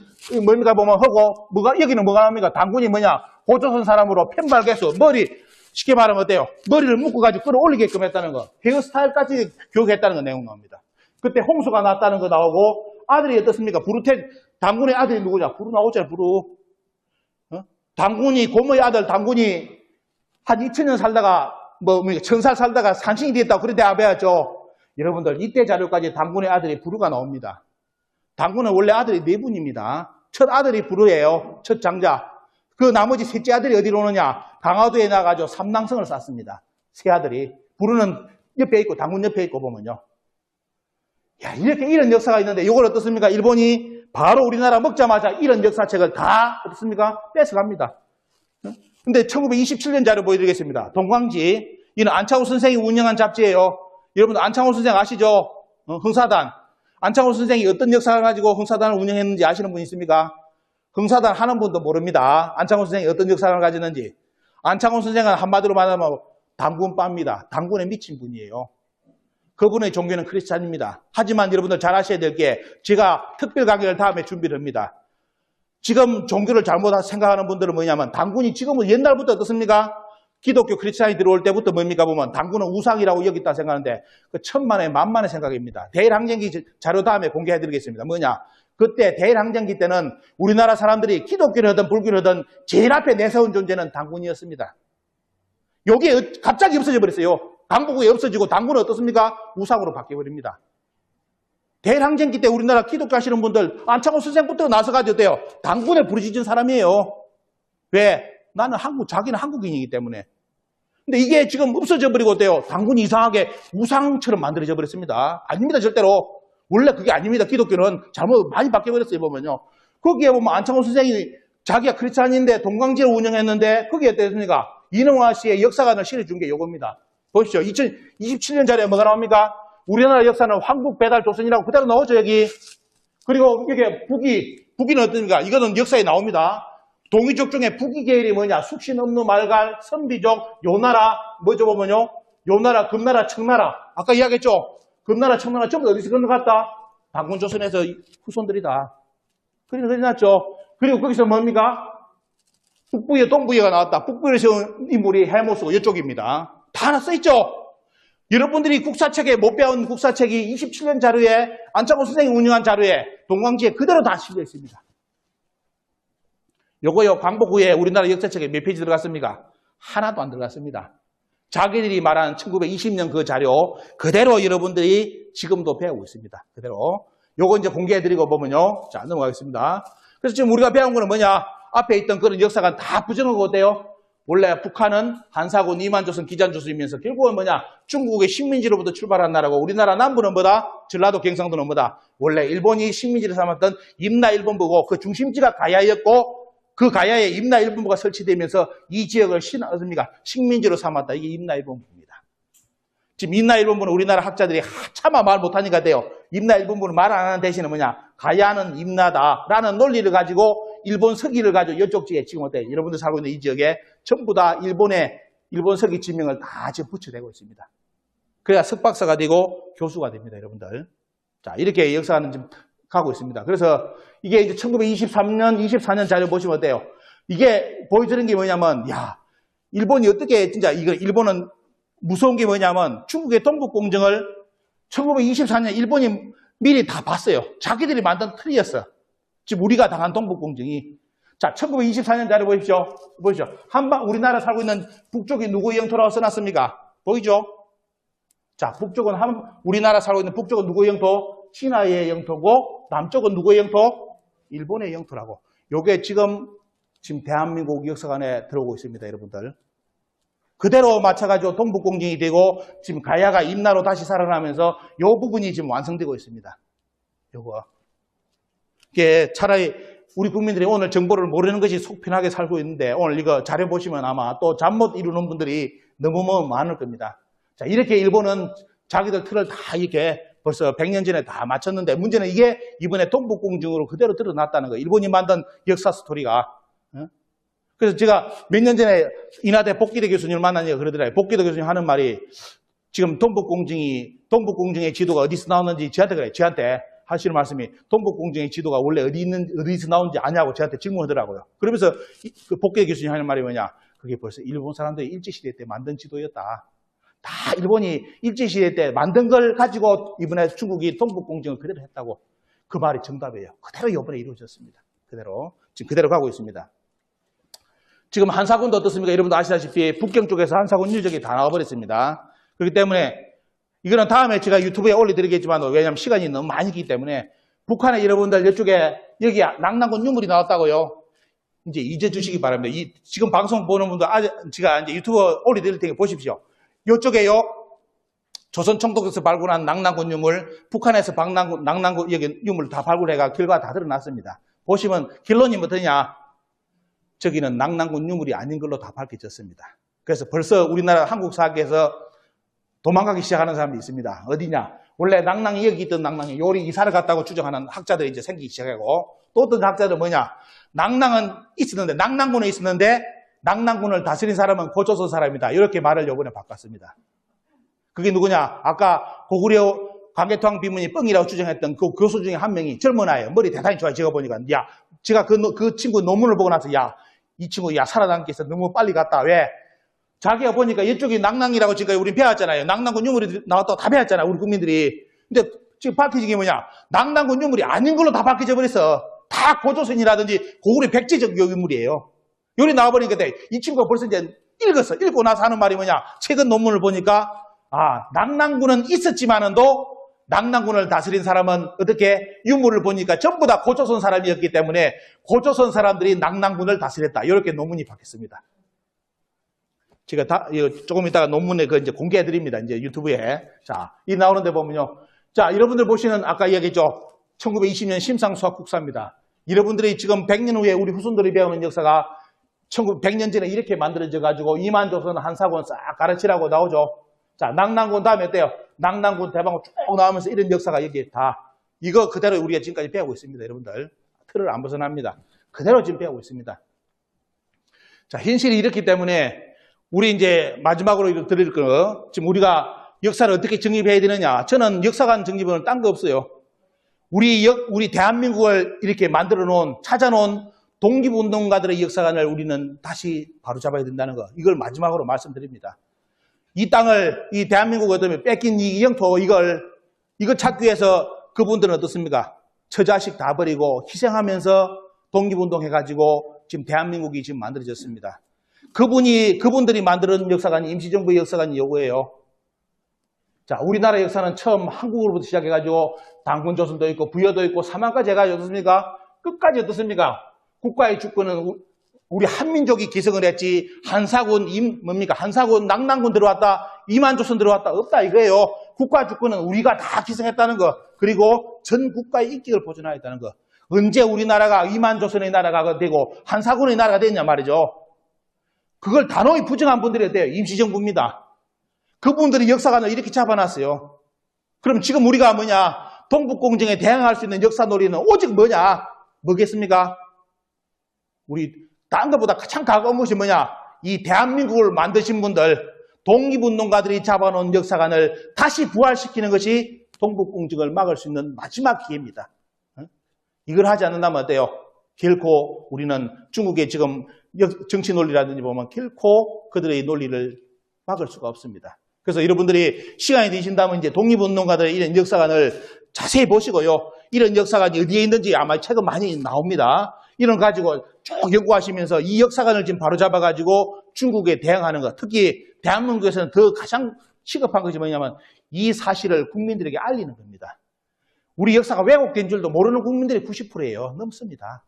뭡니까 보면 하고, 여기는 뭐가 나옵니까? 단군이 뭐냐? 고조선 사람으로 편발개수, 머리, 쉽게 말하면 어때요? 머리를 묶어가지고 끌어올리게끔 했다는 거. 헤어스타일까지 교육했다는 거 내용 나옵니다. 그때 홍수가 났다는 거 나오고, 아들이 어떻습니까? 단군의 아들이 누구냐? 부루 나오잖아요, 부루. 단군이, 고모의 아들 단군이 한 2000년 살다가, 천살 살다가 산신이 됐다고 그런데 아배였죠. 여러분들, 이때 자료까지 단군의 아들이 부루가 나옵니다. 단군은 원래 아들이 4분입니다. 첫 아들이 부루예요. 첫 장자. 그 나머지 셋째 아들이 어디로 오느냐? 강화도에 나가서 삼낭성을 쌓습니다. 세 아들이. 부루는 옆에 있고, 단군 옆에 있고 보면요. 야, 이런 역사가 있는데, 이걸 어떻습니까? 일본이 바로 우리나라 먹자마자 이런 역사책을 다, 어떻습니까? 뺏어갑니다. 근데 1927년 자료 보여드리겠습니다. 동광지. 이는 안창호 선생이 운영한 잡지예요. 여러분, 안창호 선생 아시죠? 흥사단. 안창호 선생이 어떤 역사를 가지고 흥사단을 운영했는지 아시는 분 있습니까? 흥사단 하는 분도 모릅니다. 안창호 선생이 어떤 역사를 가지는지. 안창호 선생은 한마디로 말하면 단군빠입니다. 단군에 미친 분이에요. 그분의 종교는 크리스찬입니다. 하지만 여러분들 잘 아셔야 될 게 제가 특별 강의를 다음에 준비를 합니다. 지금 종교를 잘못 생각하는 분들은 뭐냐면 단군이 지금은 옛날부터 어떻습니까? 기독교 크리스찬이 들어올 때부터 뭡니까 보면 단군은 우상이라고 여겼다 생각하는데 그 천만의 만만의 생각입니다. 대일항쟁기 자료 다음에 공개해드리겠습니다. 뭐냐? 그때 대일항쟁기 때는 우리나라 사람들이 기독교를 하든 불교를 하든 제일 앞에 내세운 존재는 단군이었습니다. 여기에 갑자기 없어져 버렸어요. 강복 후에 없어지고 단군은 어떻습니까? 우상으로 바뀌어버립니다. 대일항쟁기 때 우리나라 기독교 하시는 분들 안창호 선생부터 나서가지고 어때요? 단군을 부르짖은 사람이에요. 왜? 나는 자기는 한국인이기 때문에. 근데 이게 지금 없어져 버리고 어때요? 단군이 이상하게 우상처럼 만들어져 버렸습니다. 아닙니다, 절대로. 원래 그게 아닙니다. 기독교는 잘못 많이 바뀌어버렸어요, 보면요. 거기에 보면 안창호 선생이 자기가 크리스찬인데 동광지를 운영했는데 거기에 어땠습니까? 이능화 씨의 역사관을 실어준 게 이겁니다. 보십시오. 2027년짜리에 뭐가 나옵니까? 우리나라 역사는 황국 배달 조선이라고 그대로 나오죠, 여기. 그리고 여기 북이는 어떻습니까? 이거는 역사에 나옵니다. 동이족 중에 북이 계열이 뭐냐? 숙신, 음루, 말갈, 선비족, 요나라, 뭐죠 보면요? 요나라, 금나라, 청나라. 아까 이야기했죠? 금나라, 청나라 전부 어디서 건너갔다? 단군 조선에서 후손들이다. 그래서 그려놨죠. 그리고 거기서 뭡니까? 북부에 동부에가 나왔다. 북부에 세운 인물이 해모스고 이쪽입니다. 다 하나 써있죠? 여러분들이 국사책에 못 배운 국사책이 27년 자료에 안창호 선생이 운영한 자료에 동광지에 그대로 다 실려 있습니다. 요거요, 광복 후에 우리나라 역사책에 몇 페이지 들어갔습니까? 하나도 안 들어갔습니다. 자기들이 말한 1920년 그 자료 그대로 여러분들이 지금도 배우고 있습니다. 그대로. 요거 이제 공개해드리고 보면요. 자, 넘어가겠습니다. 그래서 지금 우리가 배운 거는 뭐냐? 앞에 있던 그런 역사가 다 부정하고 어때요? 원래 북한은 한사군, 이만조선, 기잔조선이면서 결국은 뭐냐? 중국의 식민지로부터 출발한 나라고 우리나라 남부는 뭐다? 전라도, 경상도는 뭐다? 원래 일본이 식민지를 삼았던 임나일본부고 그 중심지가 가야였고 그 가야에 임나일본부가 설치되면서 이 지역을 식민지로 삼았다. 이게 임나일본부입니다. 지금 임나일본부는 우리나라 학자들이 차마 말 못하니까 돼요. 임나일본부는 말 안 하는 대신에 뭐냐? 가야는 임나다라는 논리를 가지고 일본 서기를 가지고 이쪽 지역에 지금 어때요? 여러분들 살고 있는 이 지역에 전부 다 일본 서기 지명을 다 지금 붙여대고 있습니다. 그래야 석박사가 되고 교수가 됩니다, 여러분들. 자, 이렇게 역사는 지금 가고 있습니다. 그래서 이게 이제 1923년, 24년 자료 보시면 어때요? 이게 보여주는 게 뭐냐면, 야, 일본이 어떻게 진짜 일본은 무서운 게 뭐냐면 중국의 동북공정을 1924년 일본이 미리 다 봤어요. 자기들이 만든 틀이었어. 지금 우리가 당한 동북공정이. 자, 1924년 자료 보십시오. 보십시오. 우리나라 살고 있는 북쪽이 누구의 영토라고 써놨습니까? 보이죠? 자, 우리나라 살고 있는 북쪽은 누구의 영토? 신라의 영토고, 남쪽은 누구의 영토? 일본의 영토라고. 요게 지금 대한민국 역사관에 들어오고 있습니다, 여러분들. 그대로 맞춰가지고 동북공정이 되고, 지금 가야가 임나로 다시 살아나면서 요 부분이 지금 완성되고 있습니다. 요거. 이게 차라리 우리 국민들이 오늘 정보를 모르는 것이 속 편하게 살고 있는데, 오늘 이거 자료 보시면 아마 또 잠 못 이루는 분들이 너무 많을 겁니다. 자, 이렇게 일본은 자기들 틀을 다 이렇게 벌써 100년 전에 다 맞췄는데, 문제는 이게 이번에 동북공정으로 그대로 드러났다는 거예요. 일본이 만든 역사 스토리가. 그래서 제가 몇 년 전에 인하대 복기대 교수님을 만나니까 그러더라고요. 복기대 교수님 하는 말이, 지금 동북공정의 지도가 어디서 나오는지 저한테 그래요. 저한테 하시는 말씀이, 동북공정의 지도가 원래 어디서 나오는지 아냐고 저한테 질문하더라고요. 그러면서 그 복기대 교수님 하는 말이 뭐냐, 그게 벌써 일본 사람들이 일제시대 때 만든 지도였다. 다 일본이 일제시대 때 만든 걸 가지고 이번에 중국이 동북공정을 그대로 했다고. 그 말이 정답이에요. 그대로 이번에 이루어졌습니다. 지금 그대로 가고 있습니다. 지금 한사군도 어떻습니까? 여러분도 아시다시피 북경 쪽에서 한사군 유적이 다 나와버렸습니다. 그렇기 때문에 이거는 다음에 제가 유튜브에 올려드리겠지만, 왜냐하면 시간이 너무 많이 있기 때문에, 북한에 여러분들 이쪽에 여기 낙랑군 유물이 나왔다고요. 이제 잊어주시기 바랍니다. 지금 방송 보는 분들 제가 이제 유튜브 올려드릴 테니까 보십시오. 이쪽에요, 조선 총독에서 발굴한 낙랑군 유물, 북한에서 낙랑군 여기 유물 다 발굴해가 결과 다 드러났습니다. 보시면 결론이 뭐더냐? 저기는 낙랑군 유물이 아닌 걸로 다 밝혀졌습니다. 그래서 벌써 우리나라 한국 사학에서 도망가기 시작하는 사람이 있습니다. 어디냐? 원래 낙랑이 여기 있던 낙랑이 요리 이사를 갔다고 추정하는 학자들이 이제 생기기 시작하고, 또 어떤 학자들은 뭐냐? 낙랑군에 있었는데 낙랑군을 다스린 사람은 고조선 사람이다. 이렇게 말을 요번에 바꿨습니다. 그게 누구냐? 아까 고구려 광개토왕 비문이 뻥이라고 추정했던 그 교수 중에 한 명이 젊은 아이예요. 머리 대단히 좋아요. 제가 보니까. 제가 그 친구 논문을 보고 나서, 이 친구, 살아남기 위해서 너무 빨리 갔다. 왜? 자기가 보니까 이쪽이 낙랑이라고 지금 우리 배웠잖아요. 낙랑군 유물이 나왔다고 다 배웠잖아요. 우리 국민들이. 근데 지금 밝혀진 게 뭐냐? 낙랑군 유물이 아닌 걸로 다 밝혀져 버렸어. 다 고조선이라든지 고구려 백제적 유물이에요. 요리 나와버리니까 이 친구가 벌써 이제 읽고 나서 하는 말이 뭐냐? 최근 논문을 보니까, 낙랑군은 있었지만은도 낙랑군을 다스린 사람은 어떻게 유물을 보니까 전부 다 고조선 사람이었기 때문에 고조선 사람들이 낙랑군을 다스렸다. 이렇게 논문이 바뀌었습니다. 제가 조금 이따가 논문에 이제 공개해 드립니다. 이제 유튜브에. 자, 이 나오는데 보면요. 자, 여러분들 보시는 아까 이야기했죠. 1920년 심상수학국사입니다. 여러분들이 지금 100년 후에 우리 후손들이 배우는 역사가 100년 전에 이렇게 만들어져 가지고 이만조선 한사군 싹 가르치라고 나오죠. 자, 낙랑군 다음에 어때요? 낙랑군 대방군 쭉 나오면서 이런 역사가 여기에 다, 이거 그대로 우리가 지금까지 배우고 있습니다, 여러분들. 틀을 안 벗어납니다. 그대로 지금 배우고 있습니다. 자, 현실이 이렇기 때문에 우리 이제 마지막으로 드릴 거, 지금 우리가 역사를 어떻게 정립해야 되느냐. 저는 역사관 정립은 딴 거 없어요. 우리 대한민국을 이렇게 찾아놓은 독립운동가들의 역사관을 우리는 다시 바로잡아야 된다는 거. 이걸 마지막으로 말씀드립니다. 이 땅을, 이 대한민국을 뺏긴 이 영토, 이거 찾기 위해서 그분들은 어떻습니까? 처자식 다 버리고 희생하면서 독립운동 해가지고 지금 대한민국이 지금 만들어졌습니다. 그분들이 만드는 역사관이 임시정부의 역사관이 요거예요. 자, 우리나라 역사는 처음 한국으로부터 시작해가지고 당군조선도 있고 부여도 있고 사만까지 해가지고 어떻습니까? 끝까지 어떻습니까? 국가의 주권은 우리 한민족이 기성을 했지, 한사군, 한사군, 낙랑군 들어왔다, 이만조선 들어왔다, 없다 이거예요. 국가 주권은 우리가 다 기성했다는 거, 그리고 전 국가의 인격을 보존하였다는 거. 언제 우리나라가 이만조선의 나라가 되고 한사군의 나라가 됐냐 말이죠. 그걸 단호히 부정한 분들이 어때요? 임시정부입니다. 그분들이 역사관을 이렇게 잡아놨어요. 그럼 지금 우리가 동북공정에 대항할 수 있는 역사놀이는 오직 뭐겠습니까? 우리 딴 것보다 가장 가까운 것이 이 대한민국을 만드신 분들, 독립운동가들이 잡아놓은 역사관을 다시 부활시키는 것이 동북공정을 막을 수 있는 마지막 기회입니다. 이걸 하지 않는다면 어때요? 결코 우리는 중국의 지금 정치 논리라든지 보면 결코 그들의 논리를 막을 수가 없습니다. 그래서 여러분들이 시간이 되신다면 이제 독립운동가들의 이런 역사관을 자세히 보시고요. 이런 역사관이 어디에 있는지 아마 책은 많이 나옵니다. 이런 거 가지고 쭉 연구하시면서 이 역사관을 지금 바로잡아가지고 중국에 대항하는 것. 특히 대한민국에서는 더 가장 시급한 것이 뭐냐면 이 사실을 국민들에게 알리는 겁니다. 우리 역사가 왜곡된 줄도 모르는 국민들이 90%예요. 넘습니다.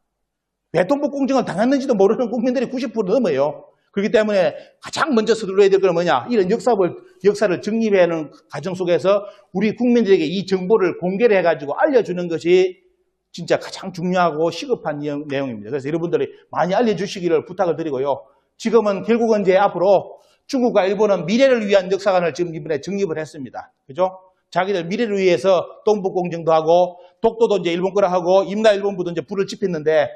왜 동북공정을 당했는지도 모르는 국민들이 90% 넘어요. 그렇기 때문에 가장 먼저 서둘러야 될 건 뭐냐? 이런 역사를 정립하는 과정 속에서 우리 국민들에게 이 정보를 공개를 해가지고 알려주는 것이 진짜 가장 중요하고 시급한 내용입니다. 그래서 여러분들이 많이 알려주시기를 부탁을 드리고요. 지금은 결국은 이제 앞으로 중국과 일본은 미래를 위한 역사관을 지금 이번에 정립을 했습니다. 그죠? 자기들 미래를 위해서 동북공정도 하고 독도도 이제 일본 거라 하고 임나일본부도 이제 불을 지폈는데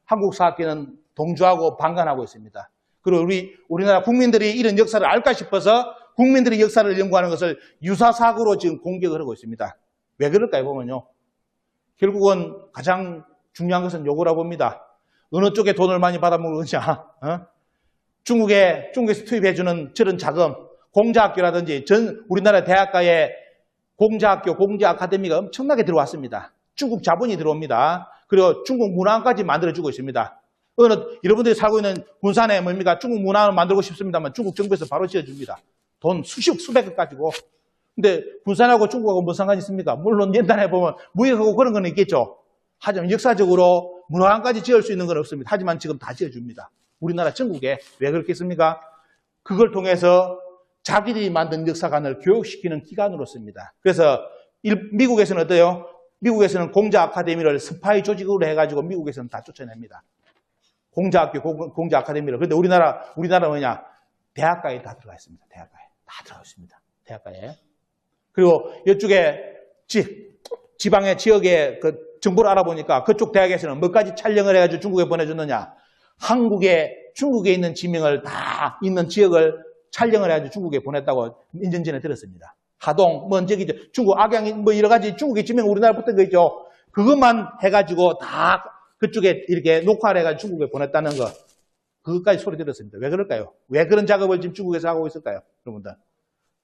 한국 사학계는 동조하고 방관하고 있습니다. 그리고 우리나라 국민들이 이런 역사를 알까 싶어서 국민들이 역사를 연구하는 것을 유사사고로 지금 공격을 하고 있습니다. 왜 그럴까요? 보면요. 결국은 가장 중요한 것은 요거라고 봅니다. 어느 쪽에 돈을 많이 받아먹느냐. 중국에서 투입해주는 저런 자금, 공자학교라든지 우리나라 대학가에 공자학교, 공자아카데미가 엄청나게 들어왔습니다. 중국 자본이 들어옵니다. 그리고 중국 문화까지 만들어주고 있습니다. 여러분들이 살고 있는 군산에 뭡니까? 중국 문화를 만들고 싶습니다만 중국 정부에서 바로 지어줍니다. 돈 수백억 가지고. 근데 군산하고 중국하고 무슨 상관이 있습니까? 물론 옛날에 보면 무역하고 그런 건 있겠죠. 하지만 역사적으로 문화관까지 지을 수 있는 건 없습니다. 하지만 지금 다 지어줍니다. 우리나라 전국에. 왜 그렇겠습니까? 그걸 통해서 자기들이 만든 역사관을 교육시키는 기관으로 씁니다. 그래서 미국에서는 어때요? 미국에서는 공자 아카데미를 스파이 조직으로 해가지고 미국에서는 다 쫓아냅니다. 공자학교, 공자 아카데미를. 그런데 우리나라 뭐냐? 대학가에 다 들어가 있습니다. 대학가에. 다 들어가 있습니다. 대학가에. 그리고 이쪽에 지방의 지역의 그 정보를 알아보니까 그쪽 대학에서는 뭐까지 촬영을 해가지고 중국에 보내줬느냐? 중국에 있는 지명을 다 있는 지역을 촬영을 해가지고 중국에 보냈다고 인전 전에 들었습니다. 하동, 중국 악양, 여러 가지 중국의 지명 우리나라 붙은 거 있죠. 그것만 해가지고 다 그쪽에 이렇게 녹화를 해가지고 중국에 보냈다는 거. 그것까지 소리 들었습니다. 왜 그럴까요? 왜 그런 작업을 지금 중국에서 하고 있을까요? 여러분들.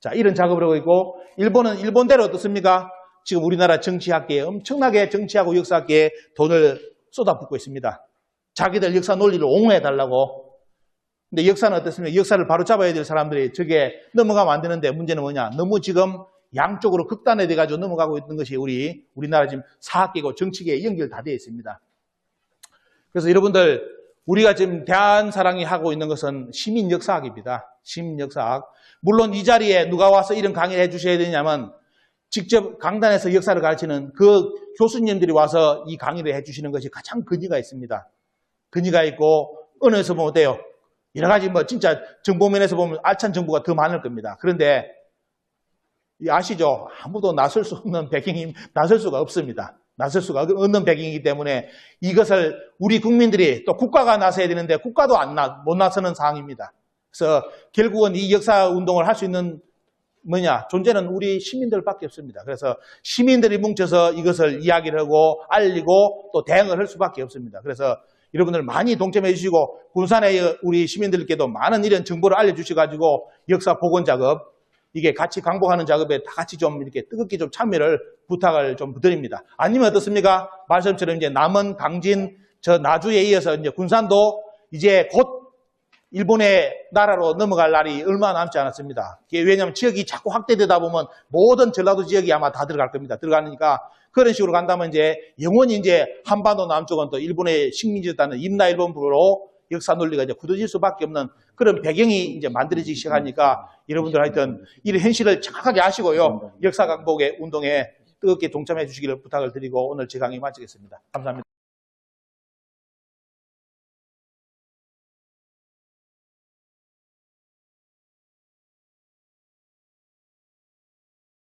자, 이런 작업을 하고 있고, 일본은 일본대로 어떻습니까? 지금 우리나라 정치학계에 엄청나게 정치하고 역사학계에 돈을 쏟아붓고 있습니다. 자기들 역사 논리를 옹호해달라고. 근데 역사는 어떻습니까? 역사를 바로 잡아야 될 사람들이 저게 넘어가면 안 되는데 문제는 뭐냐? 너무 지금 양쪽으로 극단화돼가지고 넘어가고 있는 것이 우리나라 지금 사학계고 정치계에 연결 다 되어 있습니다. 그래서 여러분들, 우리가 지금 대한사랑이 하고 있는 것은 시민역사학입니다. 시민역사학. 물론 이 자리에 누가 와서 이런 강의를 해주셔야 되냐면 직접 강단에서 역사를 가르치는 그 교수님들이 와서 이 강의를 해주시는 것이 가장 근위가 있습니다. 근위가 있고 언어에서 보면 어때요? 여러 가지 진짜 정보면에서 보면 알찬 정보가 더 많을 겁니다. 그런데 아시죠? 아무도 나설 수 없는 배경이 나설 수가 없습니다. 나설 수가 없는 배경이기 때문에 이것을 우리 국민들이 또 국가가 나서야 되는데 국가도 못 나서는 상황입니다. 그래서 결국은 이 역사 운동을 할 수 있는 존재는 우리 시민들밖에 없습니다. 그래서 시민들이 뭉쳐서 이것을 이야기를 하고 알리고 또 대응을 할 수밖에 없습니다. 그래서 여러분들 많이 동참해 주시고 군산의 우리 시민들께도 많은 이런 정보를 알려주셔가지고 역사 복원 작업, 이게 같이 강복하는 작업에 다 같이 좀 이렇게 뜨겁게 좀 참여를 부탁을 좀 드립니다. 아니면 어떻습니까? 말씀처럼 이제 남원, 강진, 나주에 이어서 이제 군산도 이제 곧 일본의 나라로 넘어갈 날이 얼마 남지 않았습니다. 왜냐하면 지역이 자꾸 확대되다 보면 모든 전라도 지역이 아마 다 들어갈 겁니다. 들어가니까 그런 식으로 간다면 이제 영원히 이제 한반도 남쪽은 또 일본의 식민지였다는 임나일본부로 역사 논리가 이제 굳어질 수밖에 없는 그런 배경이 이제 만들어지기 시작하니까 여러분들 하여튼 이런 현실을 정확하게 아시고요. 역사 강복의 운동에 뜨겁게 동참해 주시기를 부탁을 드리고 오늘 제 강의 마치겠습니다. 감사합니다.